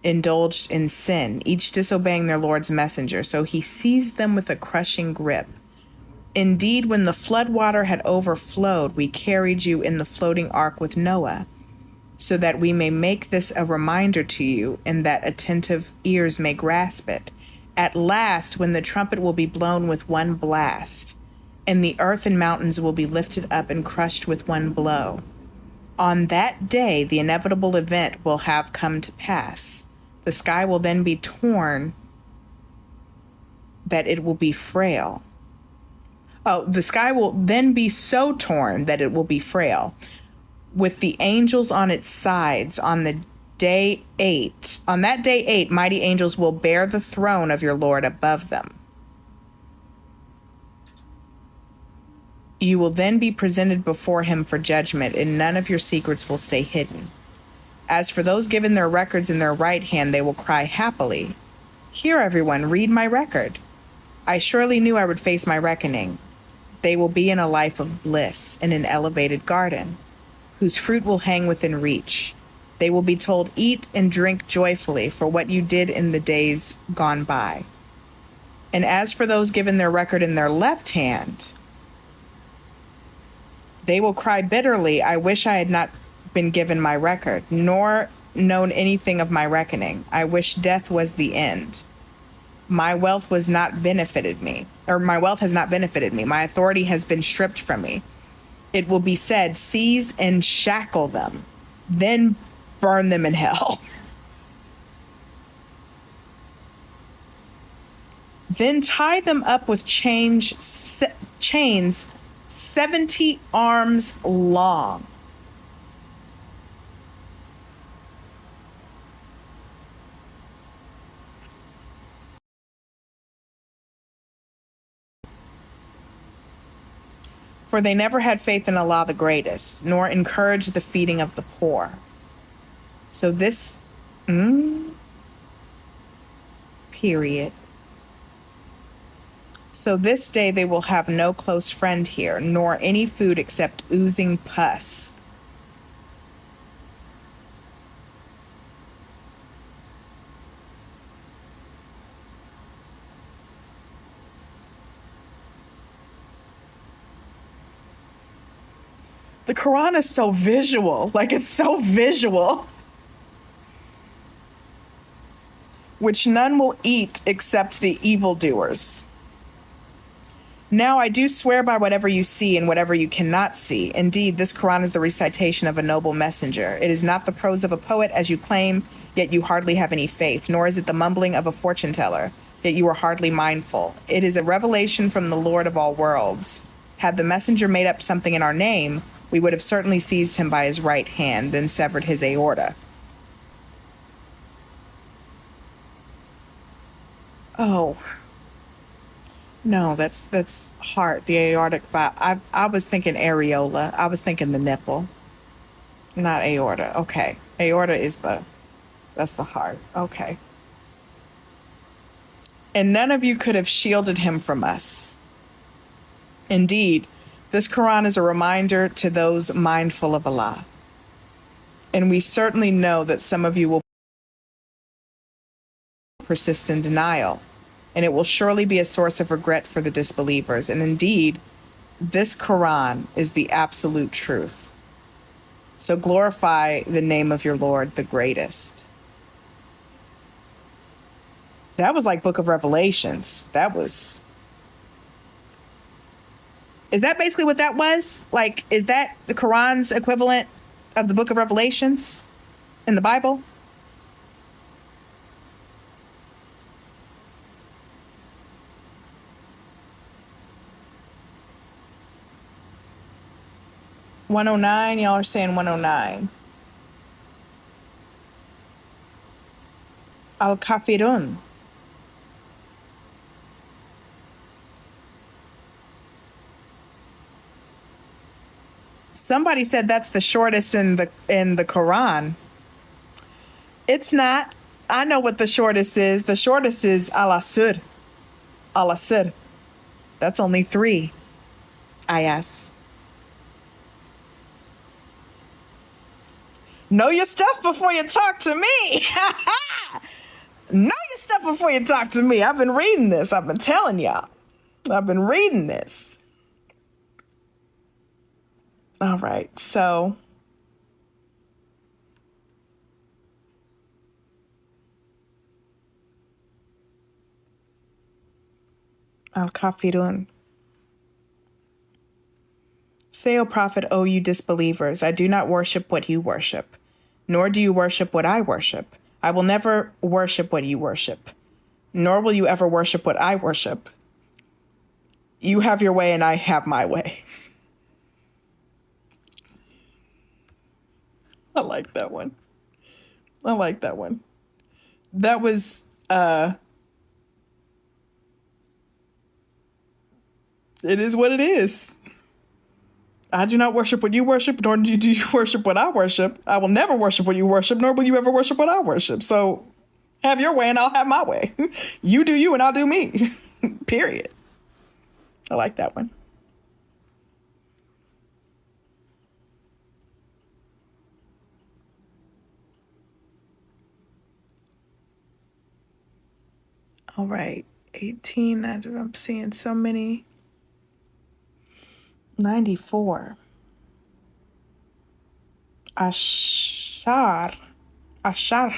indulged in sin, each disobeying their Lord's messenger, so he seized them with a crushing grip. Indeed, when the floodwater had overflowed, we carried you in the floating ark with Noah, so that we may make this a reminder to you and that attentive ears may grasp it. At last, when the trumpet will be blown with one blast, and the earth and mountains will be lifted up and crushed with one blow. On that day, the inevitable event will have come to pass. The sky will then be torn, that it will be frail. Oh, the sky will then be so torn that it will be frail, with the angels on its sides on the day 8. On that day 8, mighty angels will bear the throne of your Lord above them. You will then be presented before him for judgment, and none of your secrets will stay hidden. As for those given their records in their right hand, they will cry happily, "Here, everyone, read my record. I surely knew I would face my reckoning." They will be in a life of bliss in an elevated garden, whose fruit will hang within reach. They will be told, "Eat and drink joyfully for what you did in the days gone by." And as for those given their record in their left hand, they will cry bitterly, "I wish I had not been given my record, nor known anything of my reckoning. I wish death was the end. My wealth has not benefited me. My authority has been stripped from me." It will be said, "Seize and shackle them, then burn them in hell." Then tie them up with chains 70 arms long. For they never had faith in Allah the Greatest, nor encouraged the feeding of the poor. So this, period. So this day they will have no close friend here, nor any food except oozing pus. The Quran is so visual. Like, it's so visual. Which none will eat except the evildoers. Now I do swear by whatever you see and whatever you cannot see. Indeed, this Quran is the recitation of a noble messenger. It is not the prose of a poet, as you claim, yet you hardly have any faith, nor is it the mumbling of a fortune teller, yet you are hardly mindful. It is a revelation from the Lord of all worlds. Had the messenger made up something in our name, we would have certainly seized him by his right hand, then severed his aorta. Oh. No, that's heart, the aortic valve. I was thinking areola. I was thinking the nipple, not aorta. Okay. Aorta is that's the heart. Okay. And none of you could have shielded him from us. Indeed, this Quran is a reminder to those mindful of Allah. And we certainly know that some of you will persist in denial, and it will surely be a source of regret for the disbelievers. And indeed, this Quran is the absolute truth. So glorify the name of your Lord, the greatest. That was like Book of Revelations. Is that basically what that was? Like, is that the Quran's equivalent of the Book of Revelations in the Bible? $109, y'all are saying 109. Al-Kafirun. Somebody said that's the shortest in the Quran. It's not. I know what the shortest is. The shortest is Al-Asr. Al-Asr. That's only 3 ayahs. Know your stuff before you talk to me. Know your stuff before you talk to me. I've been reading this. I've been telling y'all. I've been reading this. All right, so Al-Kafirun. Say, O Prophet, O you disbelievers, I do not worship what you worship, nor do you worship what I worship. I will never worship what you worship, nor will you ever worship what I worship. You have your way and I have my way. I like that one. I like that one. That was, it is what it is. I do not worship what you worship, nor do you worship what I worship. I will never worship what you worship, nor will you ever worship what I worship. So have your way and I'll have my way. You do you and I'll do me. Period. I like that one. All right, 18. I'm seeing so many. 94. Ashar. Ashar.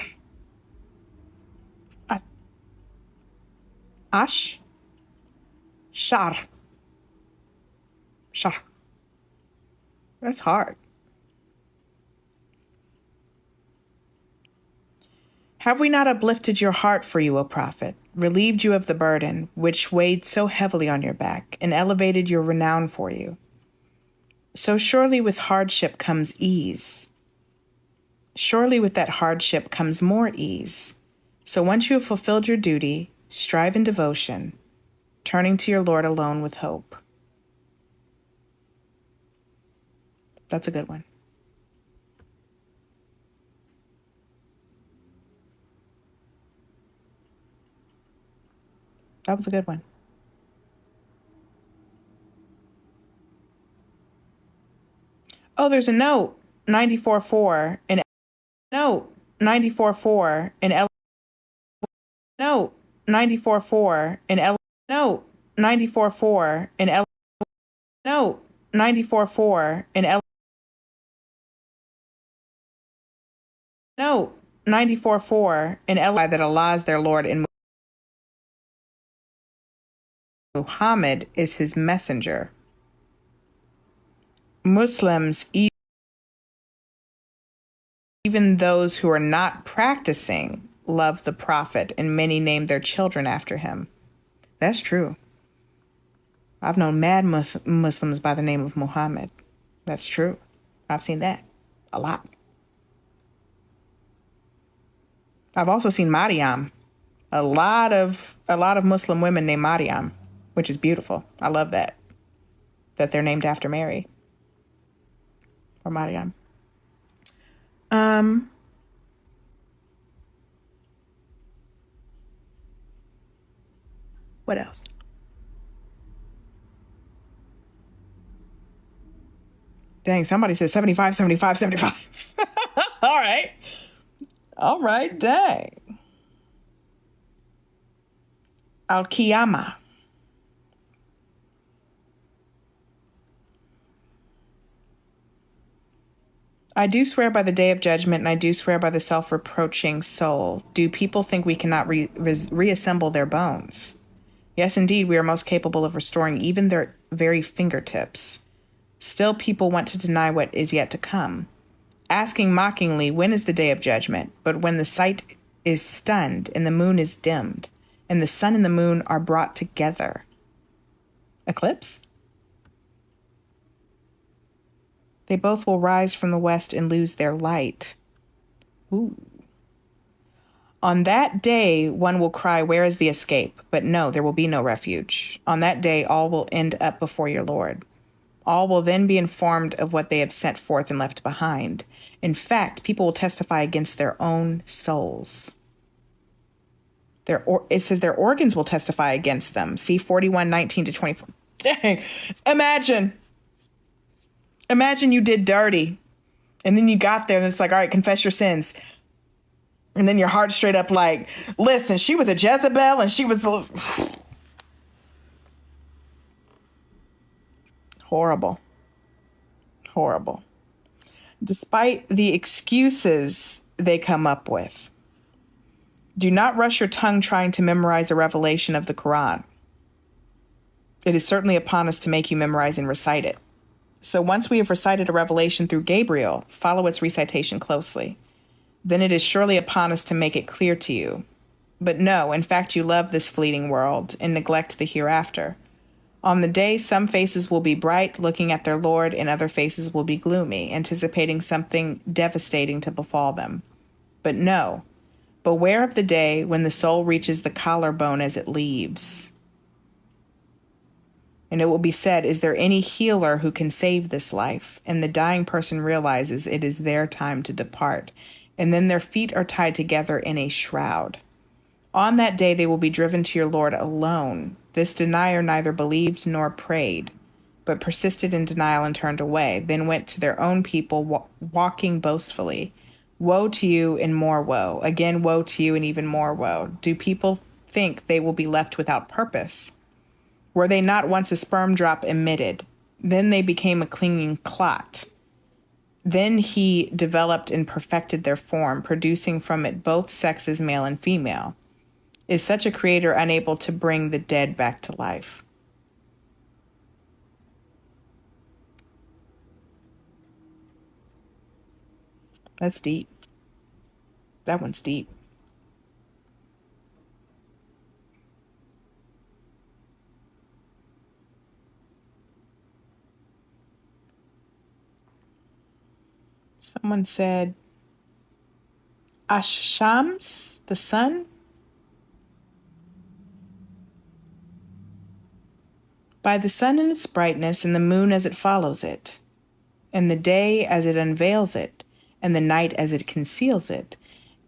Ash. Shar. Shar. That's hard. Have we not uplifted your heart for you, O Prophet, relieved you of the burden which weighed so heavily on your back, and elevated your renown for you? So surely with hardship comes ease. Surely with that hardship comes more ease. So once you have fulfilled your duty, strive in devotion, turning to your Lord alone with hope. That's a good one. That was a good one. Oh, there's a note. 94.4 in note. 94.4 in L. Note. 94.4 in L. Note. 94.4 in L. Note. 94.4 in L. Note. 94.4 in L. That Allah is their Lord and Muhammad is his messenger. Muslims, even those who are not practicing, love the Prophet, and many name their children after him. That's true. I've known mad Muslims by the name of Muhammad. That's true. I've seen that a lot. I've also seen Maryam. A lot of Muslim women named Maryam, which is beautiful. I love that they're named after Mary or Maryam. What else? Dang, somebody said 75, 75, 75. All right, dang. Al-Qiyamah. I do swear by the day of judgment, and I do swear by the self-reproaching soul. Do people think we cannot reassemble their bones? Yes, indeed, we are most capable of restoring even their very fingertips. Still, people want to deny what is yet to come, asking mockingly, when is the day of judgment? But when the sight is stunned, and the moon is dimmed, and the sun and the moon are brought together. Eclipse? They both will rise from the west and lose their light. Ooh. On that day, one will cry, where is the escape? But no, there will be no refuge. On that day, all will end up before your Lord. All will then be informed of what they have sent forth and left behind. In fact, people will testify against their own souls. It says their organs will testify against them. See 41:19-24. Dang. Imagine you did dirty. And then you got there and it's like, all right, confess your sins. And then your heart straight up like, listen, she was a Jezebel and she was horrible. Horrible. Despite the excuses they come up with, do not rush your tongue trying to memorize a revelation of the Quran. It is certainly upon us to make you memorize and recite it. So once we have recited a revelation through Gabriel, follow its recitation closely. Then it is surely upon us to make it clear to you. But no, in fact, you love this fleeting world and neglect the hereafter. On the day, some faces will be bright, looking at their Lord, and other faces will be gloomy, anticipating something devastating to befall them. But no, beware of the day when the soul reaches the collarbone as it leaves. And it will be said, is there any healer who can save this life? And the dying person realizes it is their time to depart. And then their feet are tied together in a shroud. On that day, they will be driven to your Lord alone. This denier neither believed nor prayed, but persisted in denial and turned away, then went to their own people, walking boastfully. Woe to you and more woe. Again, woe to you and even more woe. Do people think they will be left without purpose? Were they not once a sperm drop emitted? Then they became a clinging clot. Then he developed and perfected their form, producing from it both sexes, male and female. Is such a creator unable to bring the dead back to life? That's deep. That one's deep. Someone said, Ash-Shams, the sun? By the sun and its brightness, and the moon as it follows it. and the day as it unveils it, and the night as it conceals it,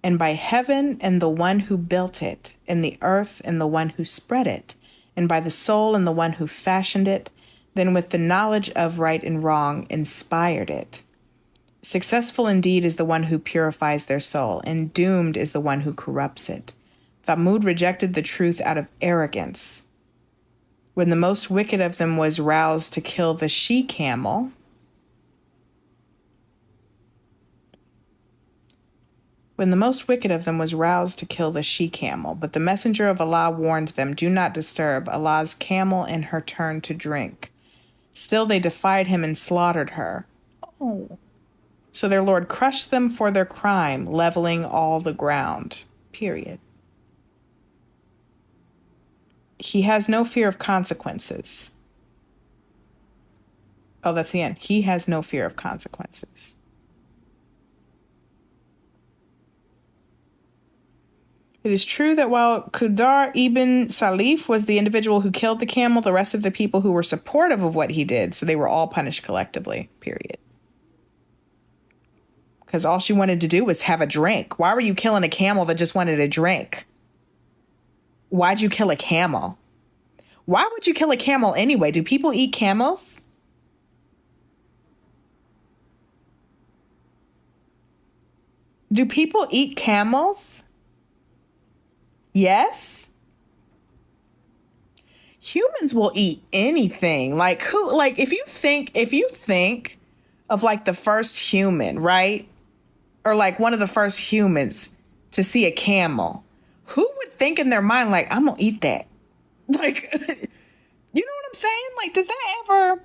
and by heaven and the one who built it, and the earth and the one who spread it, and by the soul and the one who fashioned it, then with the knowledge of right and wrong inspired it. Successful indeed is the one who purifies their soul, and doomed is the one who corrupts it. Thamud rejected the truth out of arrogance. When the most wicked of them was roused to kill the she-camel, but the messenger of Allah warned them, do not disturb Allah's camel in her turn to drink. Still they defied him and slaughtered her. Oh. So their Lord crushed them for their crime, leveling all the ground. Period. He has no fear of consequences. Oh, that's the end. He has no fear of consequences. It is true that while Qudar ibn Salif was the individual who killed the camel, the rest of the people who were supportive of what he did, so they were all punished collectively, period. Because all she wanted to do was have a drink. Why were you killing a camel that just wanted a drink? Why'd you kill a camel? Why would you kill a camel anyway? Do people eat camels? Do people eat camels? Yes. Humans will eat anything. Like who, like if you think of like the first human, right? Or like one of the first humans to see a camel, who would think in their mind, like, I'm gonna eat that? Like, you know what I'm saying? Like, does that ever,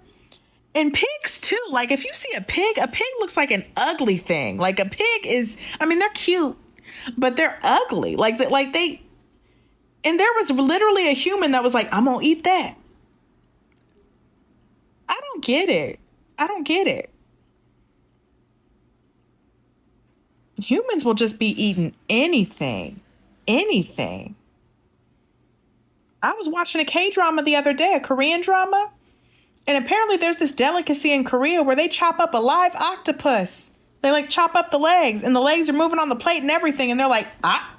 and pigs too. Like if you see a pig looks like an ugly thing. Like a pig is, I mean, they're cute, but they're ugly. Like they, and there was literally a human that was like, I'm gonna eat that. I don't get it. Humans will just be eating anything. I was watching a K-drama the other day, a Korean drama. And apparently there's this delicacy in Korea where they chop up a live octopus. They like chop up the legs and the legs are moving on the plate and everything. And they're like, ah.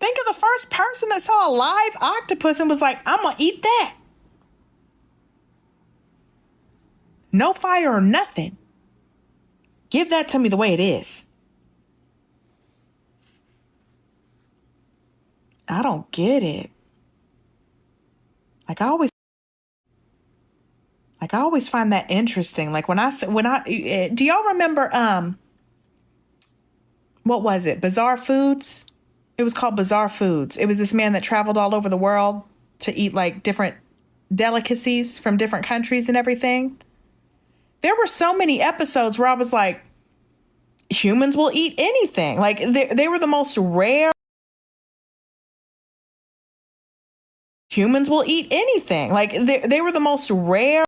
Think of the first person that saw a live octopus and was like, I'm going to eat that. No fire or nothing. Give that to me the way it is. I don't get it. Like I always find that interesting. Like do y'all remember what was it? Bizarre Foods? It was called Bizarre Foods. It was this man that traveled all over the world to eat like different delicacies from different countries and everything. There were so many episodes where I was like, humans will eat anything. Like they were the most rare. Humans will eat anything. Like they were the most rare.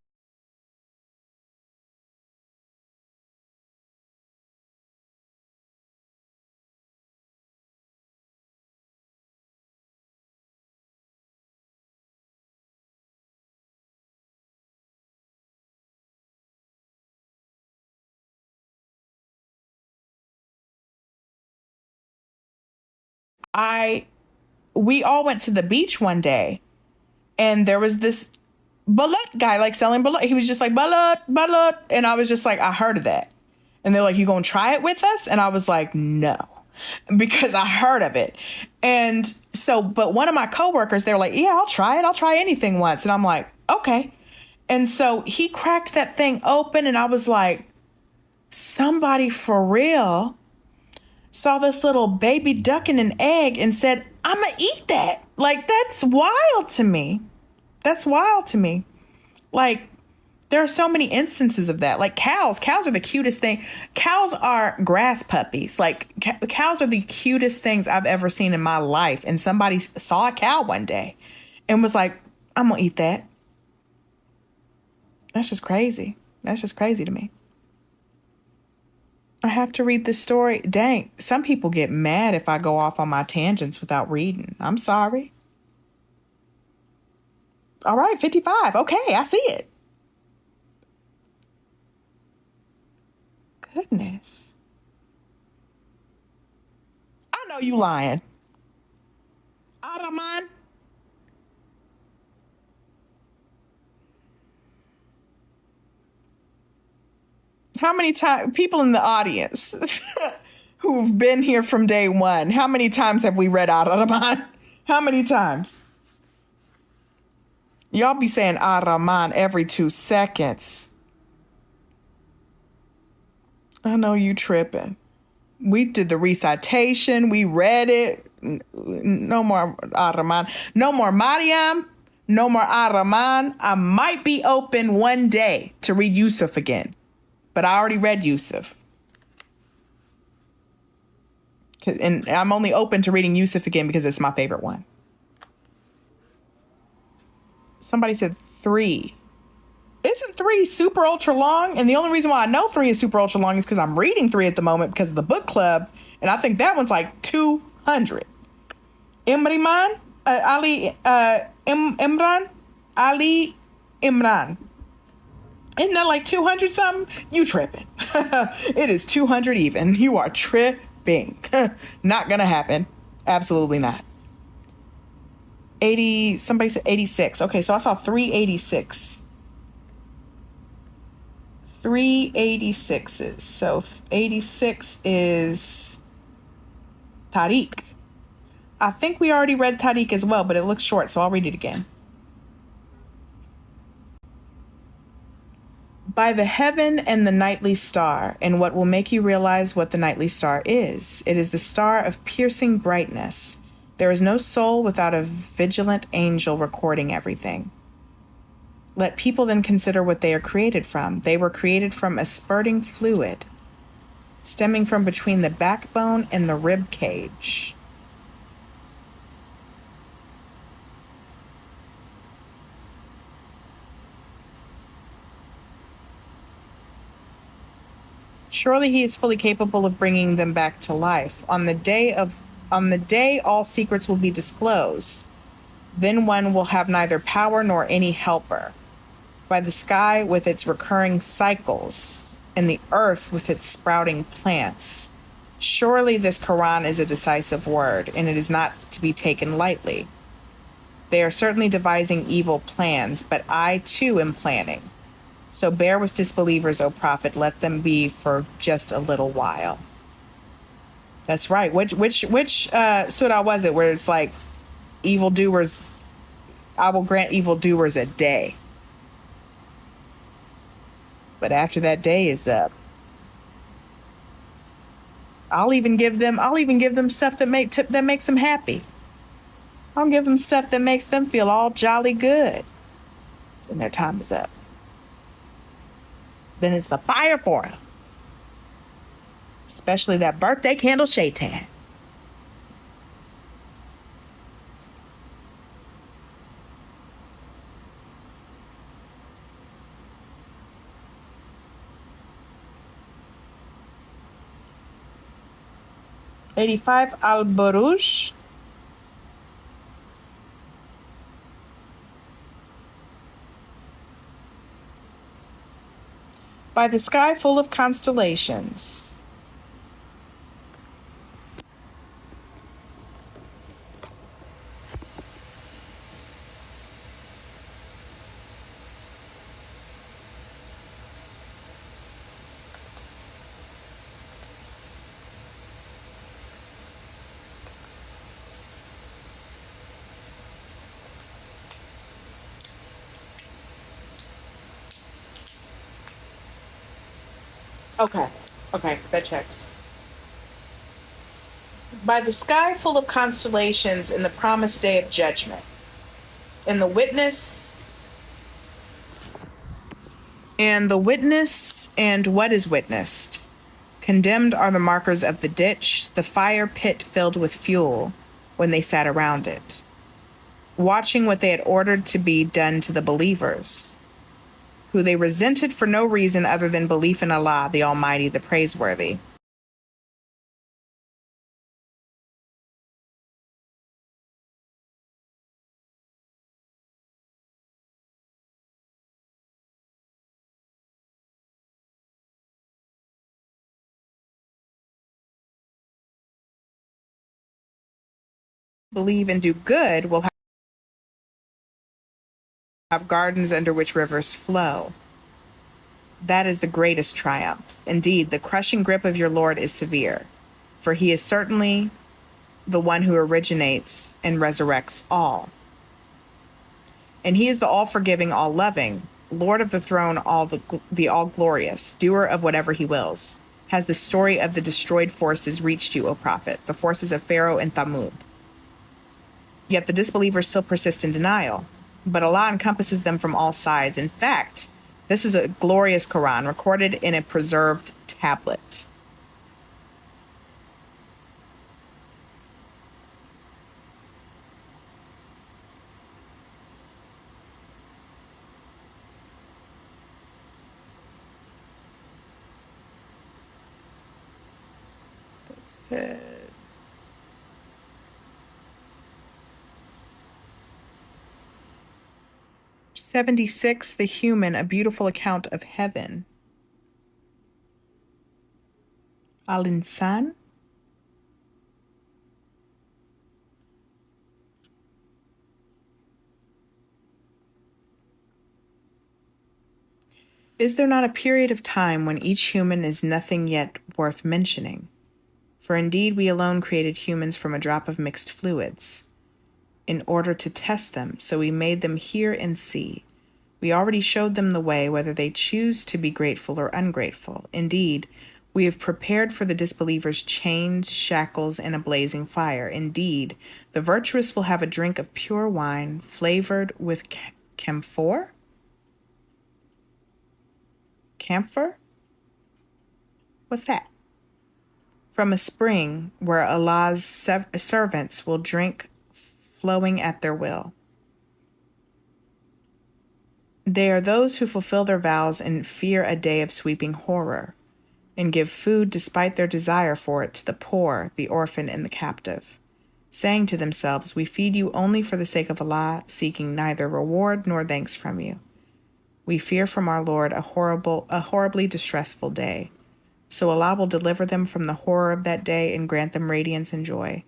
We all went to the beach one day and there was this balut guy like selling balut. He was just like balut. And I was just like, I heard of that. And they're like, you gonna try it with us? And I was like, no, because I heard of it. And so, but one of my coworkers, they were like, yeah, I'll try it. I'll try anything once. And I'm like, okay. And so he cracked that thing open and I was like, somebody for real saw this little baby duck in an egg and said, I'm gonna eat that. Like, that's wild to me. Like, there are so many instances of that. Like cows are the cutest thing. Cows are grass puppies. Like cows are the cutest things I've ever seen in my life. And somebody saw a cow one day and was like, I'm gonna eat that. That's just crazy. To me. I have to read this story. Dang, some people get mad if I go off on my tangents without reading. I'm sorry. All right, 55. Okay, I see it. Goodness. I know you lying. Araman. How many times, people in the audience who've been here from day one, how many times have we read Araman? How many times? Y'all be saying Araman every 2 seconds. I know you tripping. We did the recitation. We read it. No more Araman. No more Mariam. No more Araman. I might be open one day to read Yusuf again, but I already read Yusuf. And I'm only open to reading Yusuf again because it's my favorite one. Somebody said 3. Isn't 3 super ultra long? And the only reason why I know 3 is super ultra long is because I'm reading 3 at the moment because of the book club. And I think that one's like 200. Imran, Imran, Ali Imran. Isn't that like 200 something? You tripping. It is 200 even. You are tripping. Not gonna happen. Absolutely not. 80, somebody said 86. Okay, so I saw 386. 386s. So 86 is Tariq. I think we already read Tariq as well, but it looks short, so I'll read it again. By the heaven and the nightly star, and what will make you realize what the nightly star is. It is the star of piercing brightness. There is no soul without a vigilant angel recording everything. Let people then consider what they are created from. They were created from a spurting fluid, stemming from between the backbone and the rib cage. Surely he is fully capable of bringing them back to life. On the day all secrets will be disclosed. Then one will have neither power nor any helper. By the sky with its recurring cycles, and the earth with its sprouting plants. Surely this Quran is a decisive word, and it is not to be taken lightly. They are certainly devising evil plans, but I too am planning. So bear with disbelievers, O Prophet. Let them be for just a little while. That's right. Which surah was it where it's like evildoers? I will grant evildoers a day, but after that day is up, I'll even give them stuff that makes them happy. I'll give them stuff that makes them feel all jolly good. And their time is up. Then it's the fire for them. Especially that birthday candle shaitan. '85 Al-Buruj. By the sky full of constellations. Okay, that checks. By the sky full of constellations in the promised day of judgment. And the witness and what is witnessed. Condemned are the markers of the ditch, the fire pit filled with fuel, when they sat around it, watching what they had ordered to be done to the believers, who they resented for no reason other than belief in Allah, the Almighty, the Praiseworthy. believe and do good will have gardens under which rivers flow. That is the greatest triumph. Indeed, the crushing grip of your Lord is severe, for he is certainly the one who originates and resurrects all. And he is the all-forgiving, all-loving, Lord of the throne, the all-glorious, doer of whatever he wills. Has the story of the destroyed forces reached you, O prophet, the forces of Pharaoh and Thamud? Yet the disbelievers still persist in denial, but Allah encompasses them from all sides. In fact, this is a glorious Quran recorded in a preserved tablet. That's it. '76, The Human, A Beautiful Account of Heaven. Al-Insan. Is there not a period of time when each human is nothing yet worth mentioning? For indeed we alone created humans from a drop of mixed fluids, in order to test them, so we made them hear and see. We already showed them the way, whether they choose to be grateful or ungrateful. Indeed, we have prepared for the disbelievers chains, shackles, and a blazing fire. Indeed, the virtuous will have a drink of pure wine flavored with camphor? Camphor? What's that? From a spring where Allah's servants will drink, flowing at their will. They are those who fulfill their vows and fear a day of sweeping horror, and give food despite their desire for it to the poor, the orphan, and the captive, saying to themselves, we feed you only for the sake of Allah, seeking neither reward nor thanks from you. We fear from our Lord a horribly distressful day. So Allah will deliver them from the horror of that day and grant them radiance and joy,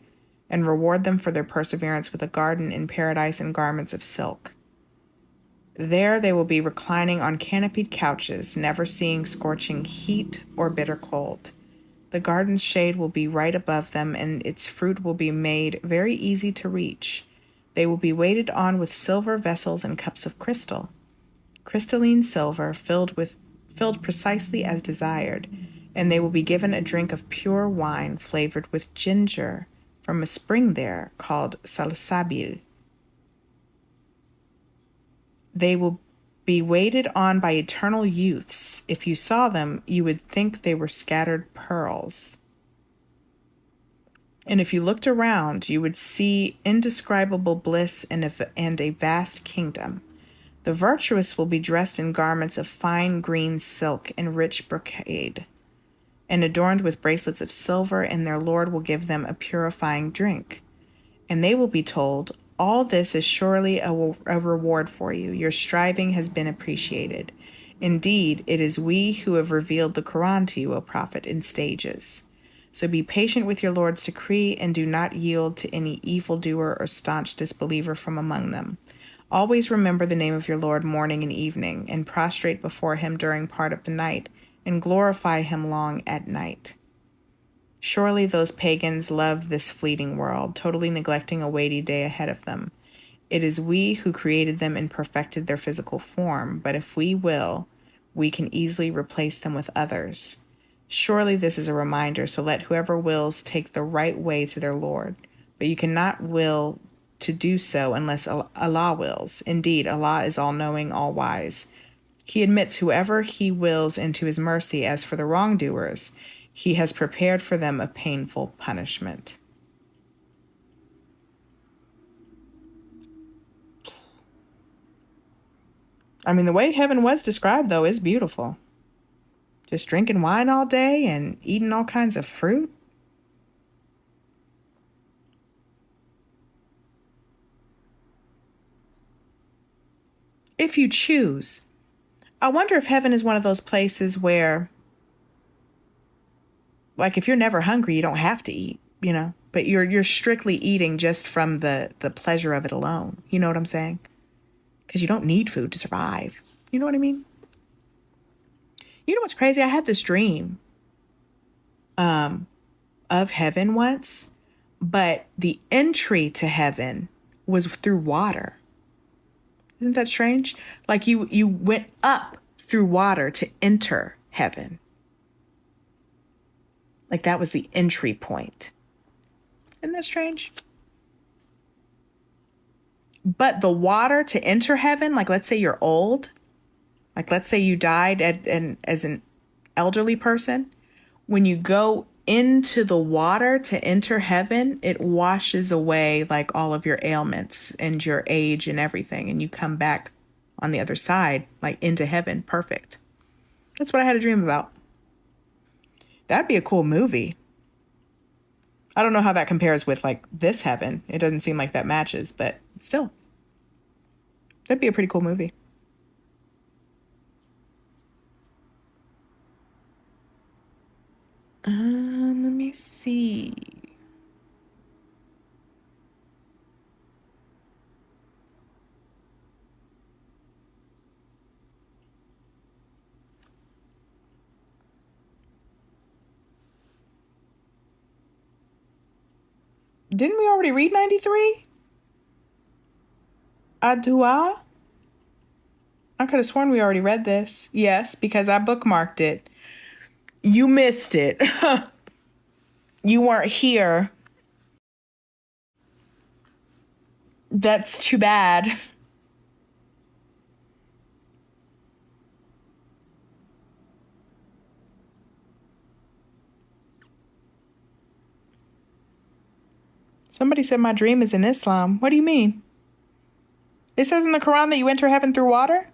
and reward them for their perseverance with a garden in paradise and garments of silk. There they will be reclining on canopied couches, never seeing scorching heat or bitter cold. The garden's shade will be right above them, and its fruit will be made very easy to reach. They will be waited on with silver vessels and cups of crystal, crystalline silver filled precisely as desired, and they will be given a drink of pure wine flavored with ginger from a spring there called Salsabil. They will be waited on by eternal youths. If you saw them, you would think they were scattered pearls. And if you looked around, you would see indescribable bliss and a vast kingdom. The virtuous will be dressed in garments of fine green silk and rich brocade, and adorned with bracelets of silver, and their Lord will give them a purifying drink. And they will be told, all this is surely a reward for you. Your striving has been appreciated. Indeed, it is we who have revealed the Quran to you, O Prophet, in stages. So be patient with your Lord's decree, and do not yield to any evildoer or staunch disbeliever from among them. Always remember the name of your Lord morning and evening, and prostrate before him during part of the night, and glorify him long at night. Surely those pagans love this fleeting world, totally neglecting a weighty day ahead of them. It is we who created them and perfected their physical form, but if we will, we can easily replace them with others. Surely this is a reminder, so let whoever wills take the right way to their Lord. But you cannot will to do so unless Allah wills. Indeed, Allah is all-knowing, all-wise. He admits whoever he wills into his mercy. As for the wrongdoers, he has prepared for them a painful punishment. I mean, the way heaven was described, though, is beautiful. Just drinking wine all day and eating all kinds of fruit. If you choose. I wonder if heaven is one of those places where, like, if you're never hungry, you don't have to eat, but you're strictly eating just from the pleasure of it alone. You know what I'm saying? Because you don't need food to survive. You know what I mean? You know what's crazy? I had this dream of heaven once, but the entry to heaven was through water. Isn't that strange? Like you went up through water to enter heaven. Like that was the entry point. Isn't that strange? But the water to enter heaven, like let's say you're old, like let's say you died as an elderly person, when you go into the water to enter heaven, it washes away like all of your ailments and your age and everything, and you come back on the other side, like into heaven, perfect. That's what I had a dream about. That'd be a cool movie. I don't know how that compares with like this heaven. It doesn't seem like that matches, but still, that'd be a pretty cool movie. Let me see. Didn't we already read 93? Adua? I could have sworn we already read this. Yes, because I bookmarked it. You missed it. You weren't here. That's too bad. Somebody said my dream is in Islam. What do you mean? It says in the Quran that you enter heaven through water?